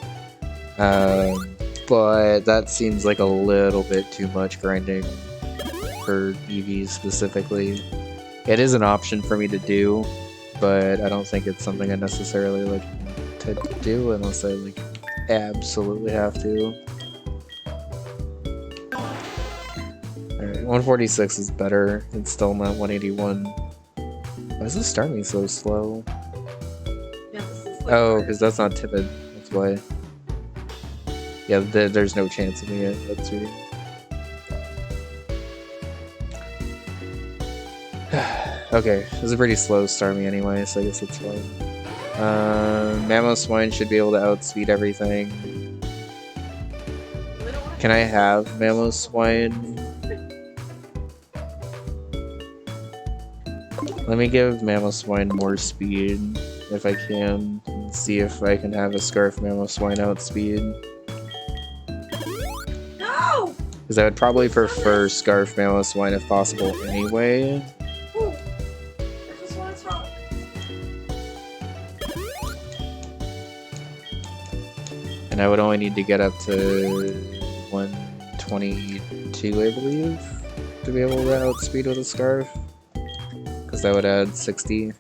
But that seems like a little bit too much grinding for EVs specifically. It is an option for me to do, but I don't think it's something I necessarily like to do unless I like absolutely have to. Alright, 146 is better. It's still not 181. Why is this Starmie so slow? Yeah, this is like Oh, because that's not timid. That's why. Yeah, there's no chance of me outspeeding. Okay, this is a pretty slow Starmie anyway, so I guess it's fine. Mamoswine should be able to outspeed everything. Can I have Mamoswine? Let me give Mamoswine more speed if I can. See if I can have a Scarf Mamoswine outspeed. No! Because I would probably prefer Scarf Mamoswine if possible anyway. Ooh. I just want to talk. And I would only need to get up to 122, I believe, to be able to outspeed with a Scarf. Because that would add 60.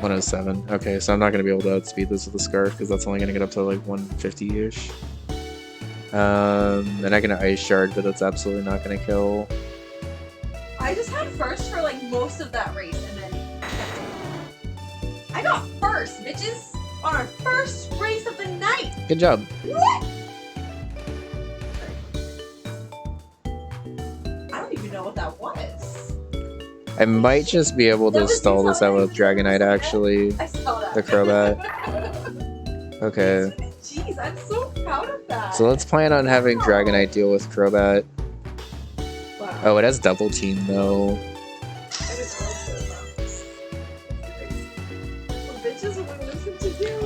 $107. Okay, so I'm not going to be able to outspeed this with a Scarf because that's only going to get up to like 150-ish. And I can Ice Shard, but that's absolutely not going to kill. I just had first for like most of that race and then I got first, bitches! On our first race of the night! Good job. What? I don't even know what that was. I might just be able to stall this out with Dragonite, actually. I saw that. The Crobat. Okay. Jeez, I'm so proud of that. So let's plan on having Dragonite deal with Crobat. Wow. Oh, it has Double Team, though.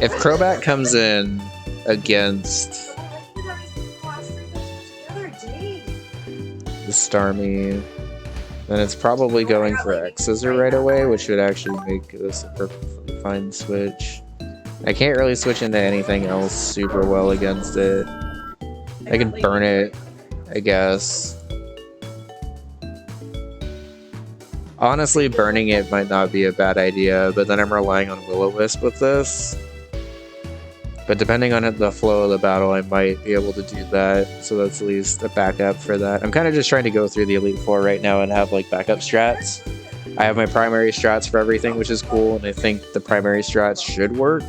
If Crobat comes in against the Starmie, then it's probably going for X-Scissor right away, which would actually make this a perfectly fine switch. I can't really switch into anything else super well against it. I can burn it, I guess. Honestly, burning it might not be a bad idea, but then I'm relying on Will-O-Wisp with this. But depending on the flow of the battle, I might be able to do that, so that's at least a backup for that. I'm kind of just trying to go through the Elite Four right now and have like backup strats. I have my primary strats for everything, which is cool, and I think the primary strats should work,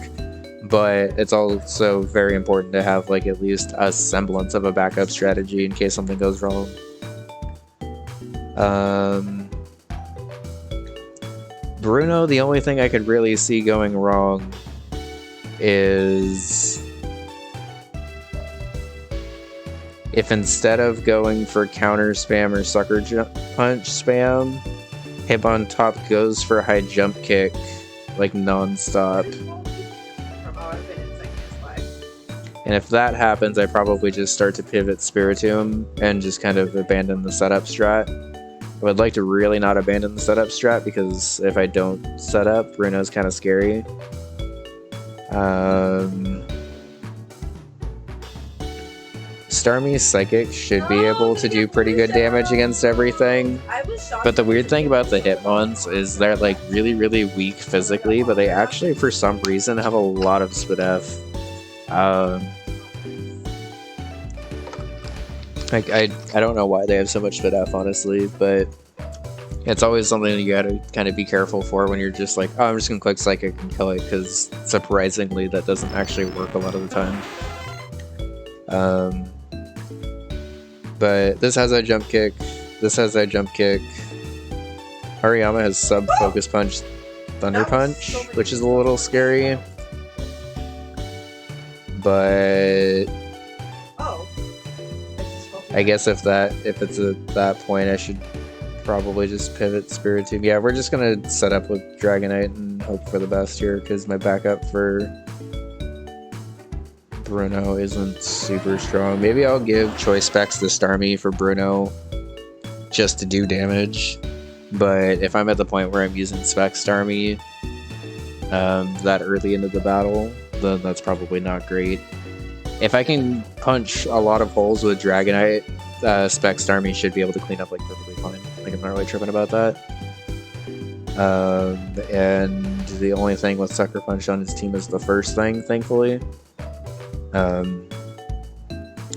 but it's also very important to have like at least a semblance of a backup strategy in case something goes wrong. Bruno, the only thing I could really see going wrong is if instead of going for counter spam or sucker punch spam, Hitmontop goes for high jump kick like non-stop. And if that happens, I probably just start to pivot Spiritomb and just kind of abandon the setup strat. I would like to really not abandon the setup strat because if I don't set up, Bruno's kind of scary. Starmie's Psychic should be able to do pretty good damage against everything. But the weird thing about the Hitmons is they're like really, really weak physically, but they actually, for some reason, have a lot of SPDF. I don't know why they have so much SPDF, honestly, but it's always something that you gotta kind of be careful for when you're just like, oh, I'm just gonna click Psychic and kill it, because surprisingly that doesn't actually work a lot of the time. But this has a jump kick, this has a jump kick. Hariyama has sub Focus Punch, Thunder Punch, which is a little scary. But I guess if it's at that point, I should probably just pivot Spiritomb. Yeah, we're just gonna set up with Dragonite and hope for the best here, because my backup for Bruno isn't super strong. Maybe I'll give Choice Specs to Starmie for Bruno just to do damage. But if I'm at the point where I'm using Spec Starmie that early into the battle, then that's probably not great. If I can punch a lot of holes with Dragonite, Spec Starmie should be able to clean up like perfectly fine. Like, I'm not really tripping about that. And the only thing with Sucker Punch on his team is the first thing, thankfully.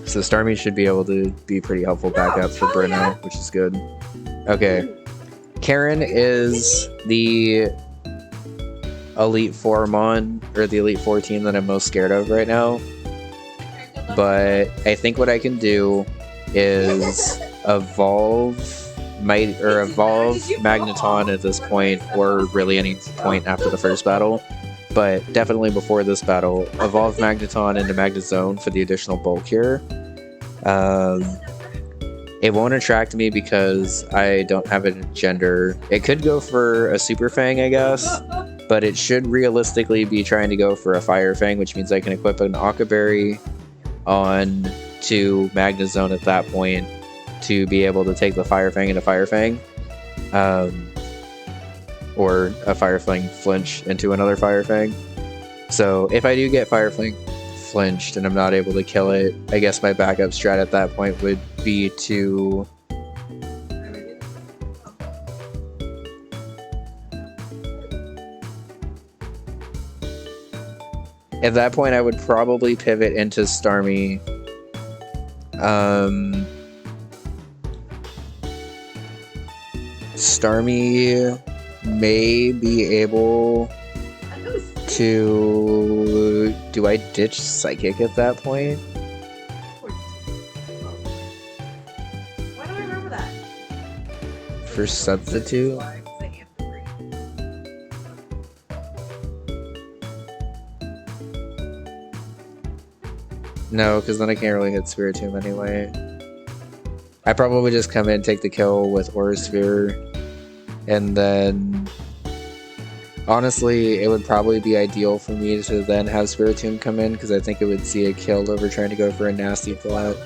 So Starmie should be able to be pretty helpful backup for Bruno, which is good. Okay. Karen is the Elite Four Mon, or the Elite Four team that I'm most scared of right now. But I think what I can do is evolve Magneton at this point, or really any point after the first battle, but definitely before this battle, evolve Magneton into Magnezone for the additional bulk here. It won't attract me because I don't have a gender. It could go for a Super Fang, I guess, but it should realistically be trying to go for a Fire Fang, which means I can equip an Aqua Berry on to Magnezone at that point to be able to take the Fire Fang into Fire Fang. Or a Fire Fang flinch into another Fire Fang. So if I do get Fire Fang flinched and I'm not able to kill it, I guess my backup strat at that point would be to at that point I would probably pivot into Starmie. Starmie may be able to... Do I ditch Psychic at that point? Why do I remember that? For substitute? No, because then I can't really hit Spiritomb anyway. I probably just come in, take the kill with Aura Sphere, and then... Honestly, it would probably be ideal for me to then have Spiritomb come in, because I think it would see it killed over trying to go for a nasty flat.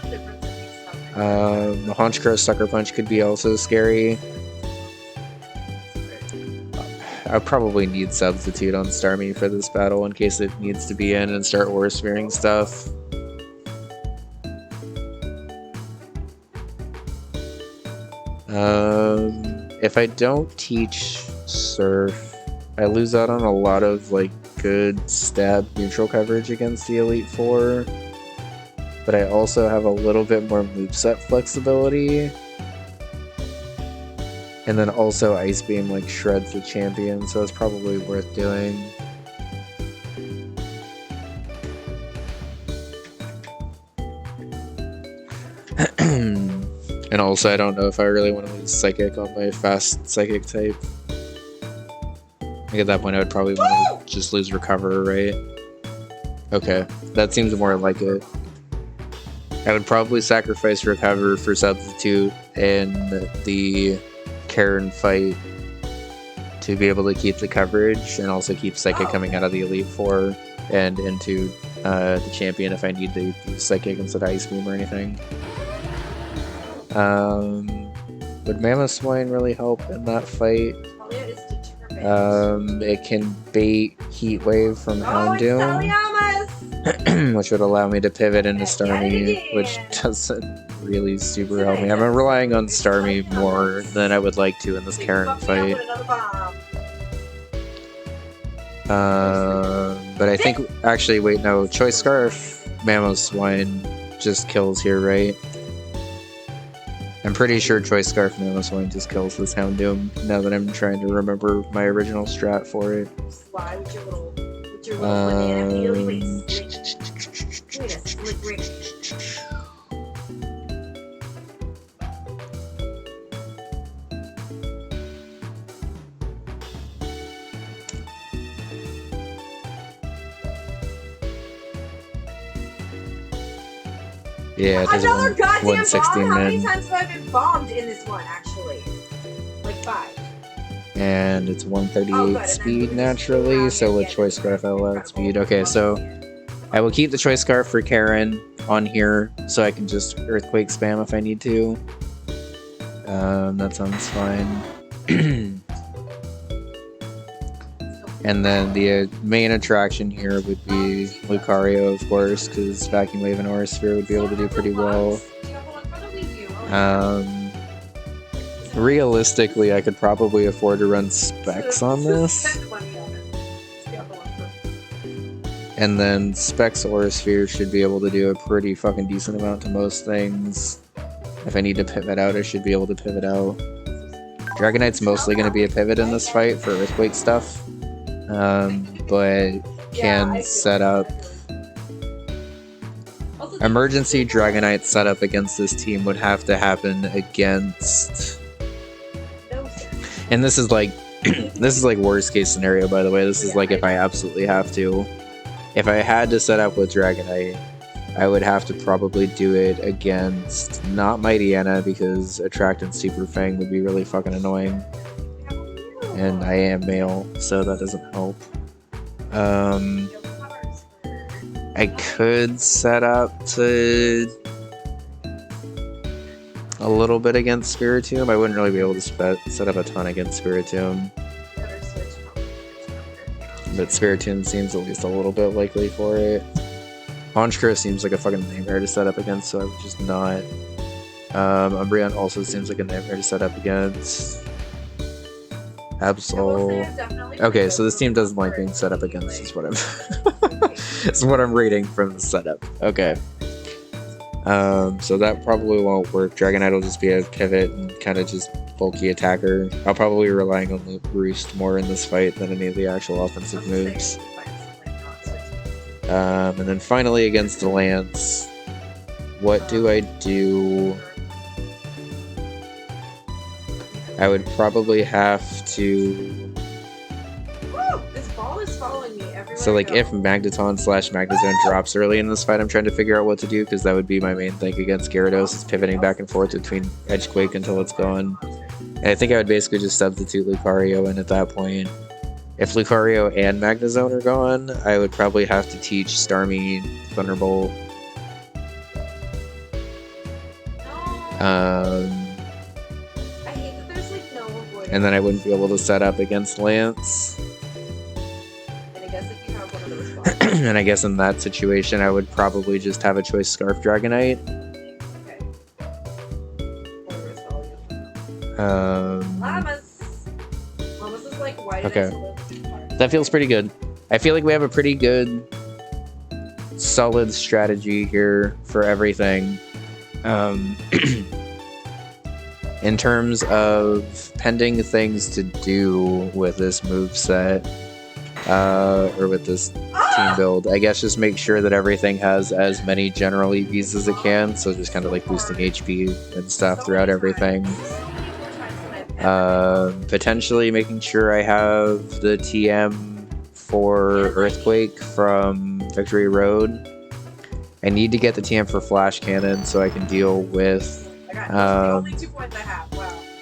Haunchcrow Sucker Punch could be also scary. I probably need Substitute on Starmie for this battle in case it needs to be in and start Aura Sphearing stuff. If I don't teach Surf, I lose out on a lot of like good stab neutral coverage against the Elite Four, but I also have a little bit more moveset flexibility, and then also Ice Beam like shreds the champion, so it's probably worth doing. And also, I don't know if I really want to lose Psychic on my fast Psychic type. I think at that point I would probably want to just lose Recover, right? Okay, that seems more like it. I would probably sacrifice Recover for Substitute in the Karen fight to be able to keep the coverage and also keep Psychic coming out of the Elite Four and into the champion if I need to use Psychic instead of Ice Beam or anything. Would Mamoswine really help in that fight? It can bait Heat Wave from Houndoom, which would allow me to pivot into Starmie, which doesn't really super help me. I'm relying on Starmie more than I would like to in this Karen fight. But I think, actually, wait, no, Choice Scarf, Mamoswine just kills here, right? I'm pretty sure Choice Scarf Mamoswine just kills this Houndoom, now that I'm trying to remember my original strat for it. Slide with your little banana peely. Wait, slick ring. Yeah, it does another goddamn 160 bomb? How many min. times have I been bombed in this one, actually? Like 5. And it's 138 speed naturally, so with Choice Scarf I'll allow speed. Okay, so I will keep the Choice Scarf for Karen on here, so I can just Earthquake spam if I need to. That sounds fine. And then the main attraction here would be Lucario, of course, because Vacuum Wave and Aura Sphere would be able to do pretty well. Realistically, I could probably afford to run Specs on this. And then Specs Aura Sphere should be able to do a pretty fucking decent amount to most things. If I need to pivot out, I should be able to pivot out. Dragonite's mostly going to be a pivot in this fight for Earthquake stuff. But can set up emergency Dragonite setup against this team would have to happen against... And this is like this is like worst case scenario, by the way. This is like if I absolutely have to. If I had to set up with Dragonite, I would have to probably do it against not Mightyena because Attract and Super Fang would be really fucking annoying. And I am male, so that doesn't help. I could set up to a little bit against Spiritomb. I wouldn't really be able to set up a ton against Spiritomb. But Spiritomb seems at least a little bit likely for it. Honchkrow seems like a fucking nightmare to set up against, so I would just not. Umbreon also seems like a nightmare to set up against. Absol. Okay, so this team doesn't like being set up against, is what I'm is what I'm reading from the setup. Okay. So that probably won't work. Dragonite will just be a pivot and kind of just bulky attacker. I'll probably be relying on Roost more in this fight than any of the actual offensive moves. And then finally against the Lance, what do I do? I would probably have to... This ball is following me everywhere. So like if Magneton / Magnezone drops early in this fight, I'm trying to figure out what to do because that would be my main thing against Gyarados, is pivoting back and forth between Edgequake until it's gone. And I think I would basically just substitute Lucario in at that point. If Lucario and Magnezone are gone, I would probably have to teach Starmie Thunderbolt. And then I wouldn't be able to set up against Lance. And I guess if you have one of those spots. And I guess in that situation, I would probably just have a choice Scarf Dragonite. Llamas is like, why did okay. That feels pretty good. I feel like we have a pretty good, solid strategy here for everything. In terms of pending things to do with this moveset, or with this team build, I guess just make sure that everything has as many general EVs as it can, so just kind of like boosting HP and stuff throughout everything. Potentially making sure I have the TM for Earthquake from Victory Road. I need to get the TM for Flash Cannon so I can deal with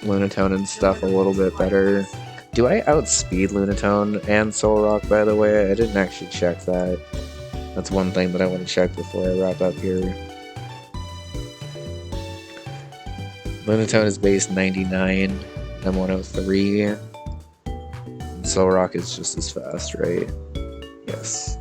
Lunatone and stuff a little bit better. Do I outspeed Lunatone and Solrock, by the way? I didn't actually check that. That's one thing that I want to check before I wrap up here. Lunatone is base 99, I'm 103. And Solrock is just as fast, right? Yes.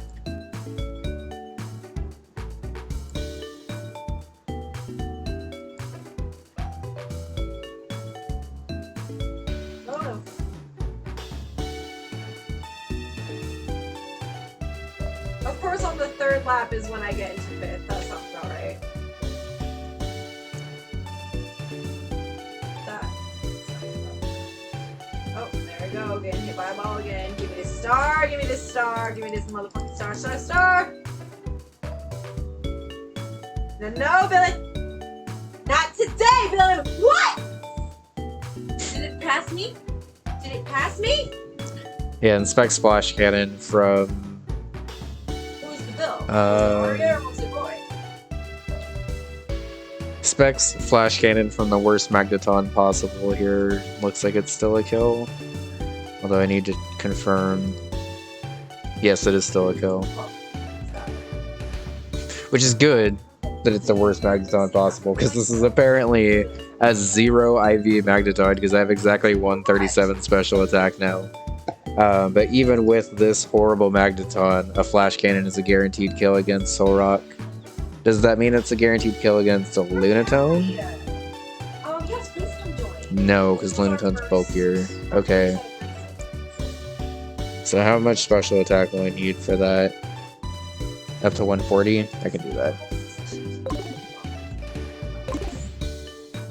Of course, on the third lap is when I get into fifth. That sounds about right. Oh, there we go. Getting hit by a ball again. Give me this star. Give me this star. Give me this motherfucking star. Star. Star. No, Billy. Not today, Billy. What? Did it pass me? Did it pass me? Yeah, inspect Splash Cannon from... Specs Flash Cannon from the worst Magneton possible here. Looks like it's still a kill. Although I need to confirm. Yes, it is still a kill. Which is good that it's the worst Magneton possible, because this is apparently a 0 IV Magneton, because I have exactly 137 special attack now. But even with this horrible Magneton, a Flash Cannon is a guaranteed kill against Solrock. Does that mean it's a guaranteed kill against a Lunatone? Yes, please come join. No, because Lunatone's bulkier. Okay. So how much special attack will I need for that? Up to 140? I can do that.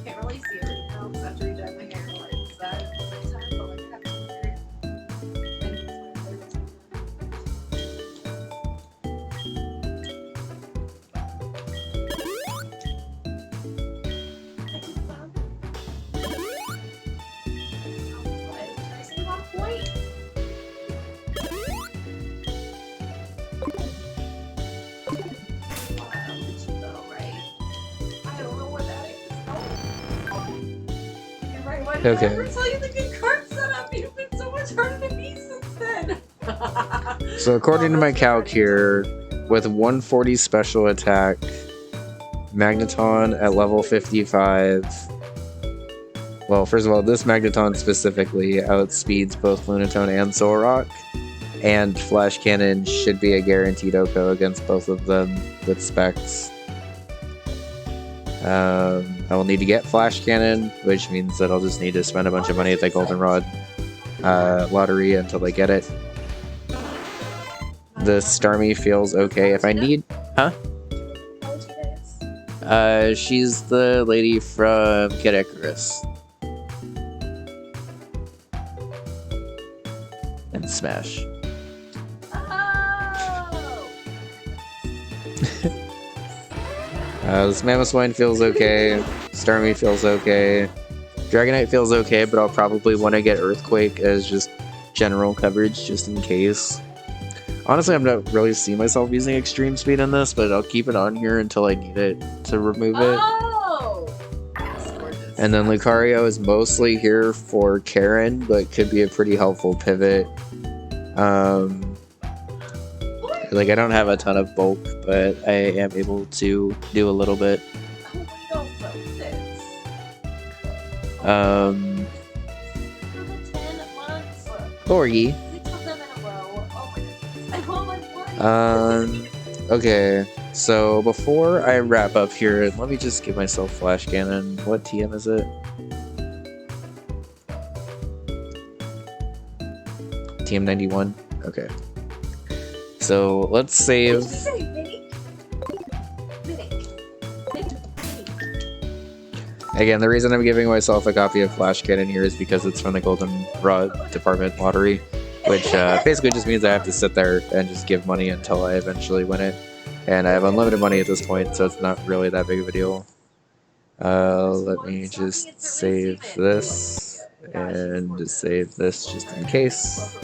Can't really see it now because I have to redye my hair. Like, is that time? But like, have Okay. Never tell you the good card setup. You've been so much harder than me since then. So according to my calc here, with 140 special attack, Magneton at level 55. Well, first of all, this Magneton specifically outspeeds both Lunatone and Solrock, and Flash Cannon should be a guaranteed OHKO against both of them with specs. I will need to get Flash Cannon, which means that I'll just need to spend a bunch of money at the Goldenrod lottery until I get it. The Starmie feels okay. If I need... Huh? She's the lady from Kid Icarus. And Smash. This Mamoswine feels okay. Starmie feels okay. Dragonite feels okay, but I'll probably want to get Earthquake as just general coverage, just in case. Honestly, I'm not really seeing myself using Extreme Speed in this, but I'll keep it on here until I need it to remove it. Oh! That's gorgeous. And then Lucario is mostly here for Karen, but could be a pretty helpful pivot. Like, I don't have a ton of bulk, but I am able to do a little bit. Corgi. Okay, so before I wrap up here, let me just give myself Flash Cannon. What TM is it? TM 91? Okay. So let's save. Again, the reason I'm giving myself a copy of Flash Cannon here is because it's from the Goldenrod Department Lottery, which basically just means I have to sit there and just give money until I eventually win it. And I have unlimited money at this point, so it's not really that big of a deal. Let me just save this and just save this just in case.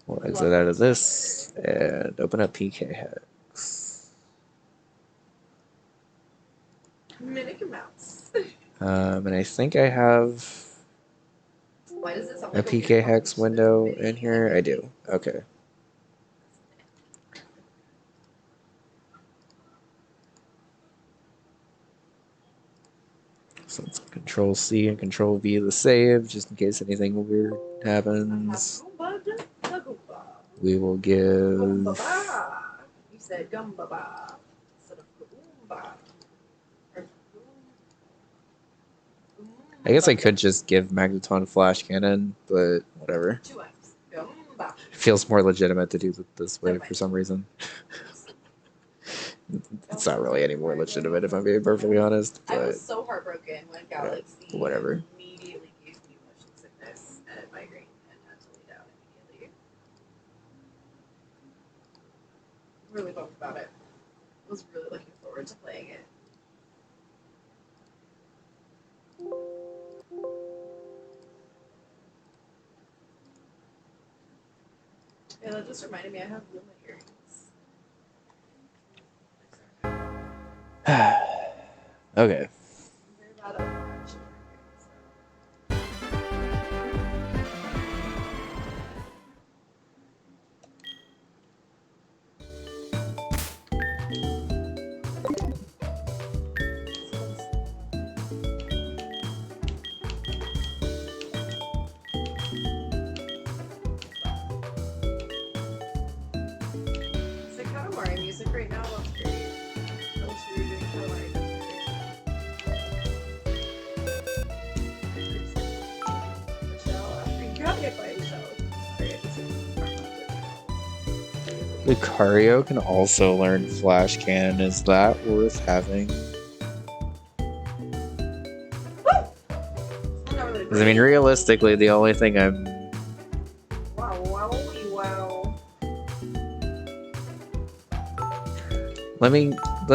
We'll exit out of this and open up PK Hex. And I think I have a PK Hex window in here. I do. Okay. So let's Control C and Control V the save, just in case anything weird happens. We will give. You said Gumbaba instead of Goomba. I guess I could just give Magneton Flash Cannon, but whatever. It feels more legitimate to do it this way for some reason. It's not really any more legitimate if I'm being perfectly honest. But I was so heartbroken when Galaxy whatever. immediately gave me motion sickness and migraine and had to lay down immediately. Really bummed about it. I was really looking forward to playing it. Yeah, that just reminded me I have Luma earrings. Okay. Music right now looks great. I wish we were doing Katamari. Michelle, after you got hit by a shell. Lucario can also learn Flash Cannon. Is that worth having? Because I mean, realistically, the only thing I'm. Let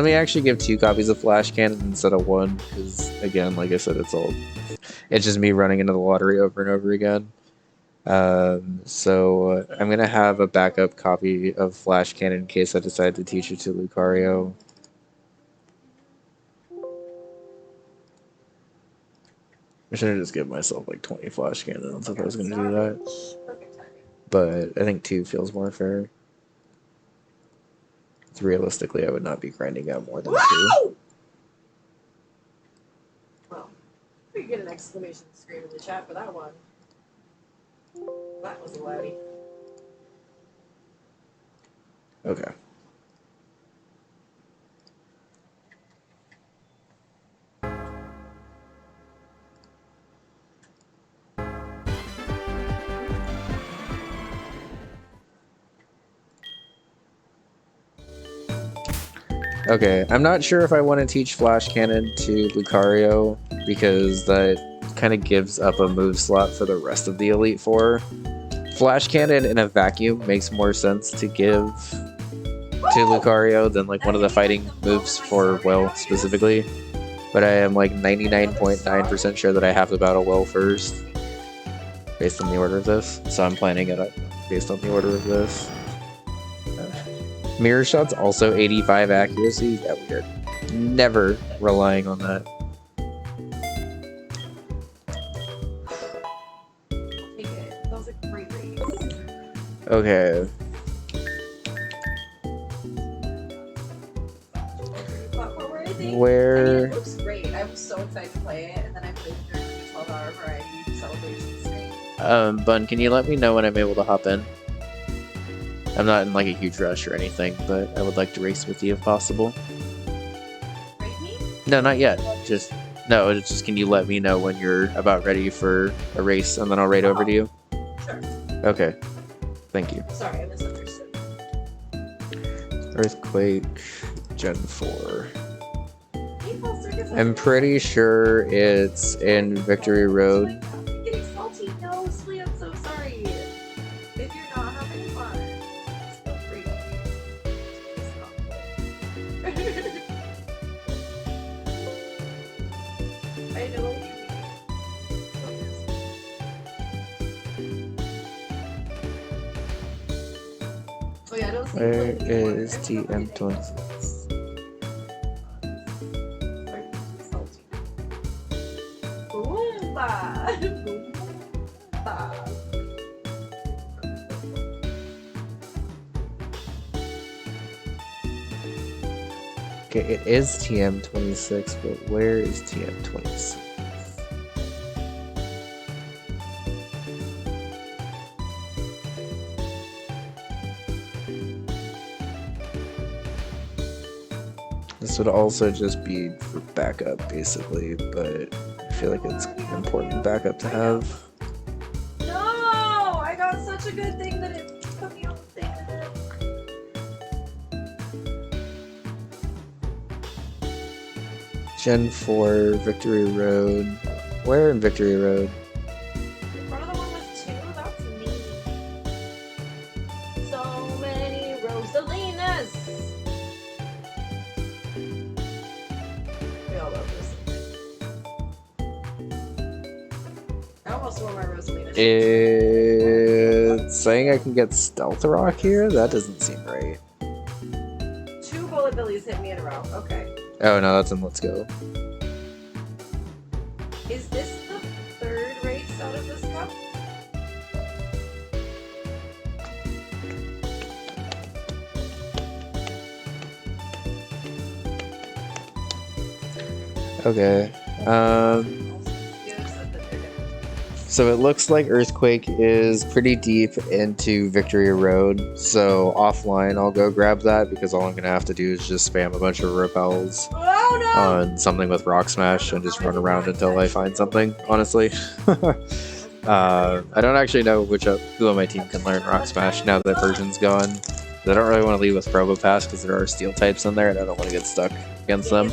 me actually give 2 copies of Flash Cannon instead of 1, because again, like I said, it's just me running into the lottery over and over again. So I'm gonna have a backup copy of Flash Cannon in case I decide to teach it to Lucario. I should have just given myself like 20 flash cannons if I was going to do that. Perfect timing. But I think 2 feels more fair. Realistically, I would not be grinding out more than 2. Well, we could get an exclamation scream in the chat for that one. That was a loudie. Okay. Okay, I'm not sure if I want to teach Flash Cannon to Lucario, because that kind of gives up a move slot for the rest of the Elite Four. Flash Cannon in a vacuum makes more sense to give to Lucario than like one of the fighting moves for Will specifically. But I am like 99.9% sure that I have to battle Will first, based on the order of this. So I'm planning it up based on the order of this. Mirror Shot's also 85 accuracy. Yeah, weird. Never relying on that. Take it. That was a great race. Okay. Platform or anything? Where? I mean, it looks great. I was so excited to play it, and then I played it during the 12-hour variety celebration stream. Bun, can you let me know when I'm able to hop in? I'm not in like a huge rush or anything, but I would like to race with you if possible. Race me? No, not yet. Just no. It's just can you let me know when you're about ready for a race, and then I'll raid over to you. Sure. Okay. Thank you. Sorry, I misunderstood. Earthquake, Gen 4. People circus. I'm pretty sure it's in Victory Road. I'm getting salty. No, Slee, I'm so sorry. If you're not having fun, feel free to I know what you mean. Oh yeah, I don't see Where Blake anymore. is TM20? Boomba! Boomba! Okay, it is TM26, but where is TM26? This would also just be for backup, basically, but I feel like it's important backup to have. No! I got such a good thing that it put me on the thing. Gen 4, Victory Road. Where in Victory Road? In front of the one with 2? That's me. So many Rosalinas! We all love this. I almost wore my Rosalina. It's saying I can get Stealth Rock here? That doesn't seem right. 2 bullet billies hit me in a row. Okay. Oh no, that's in Let's Go. Is this the 3rd race out of this cup? Okay. So it looks like Earthquake is pretty deep into Victory Road. So offline, I'll go grab that because all I'm gonna have to do is just spam a bunch of repels on something with Rock Smash and just run around until I find something. Honestly, I don't actually know who on my team can learn Rock Smash now that version's gone. I don't really want to leave with Probopass because there are steel types in there, and I don't want to get stuck against them.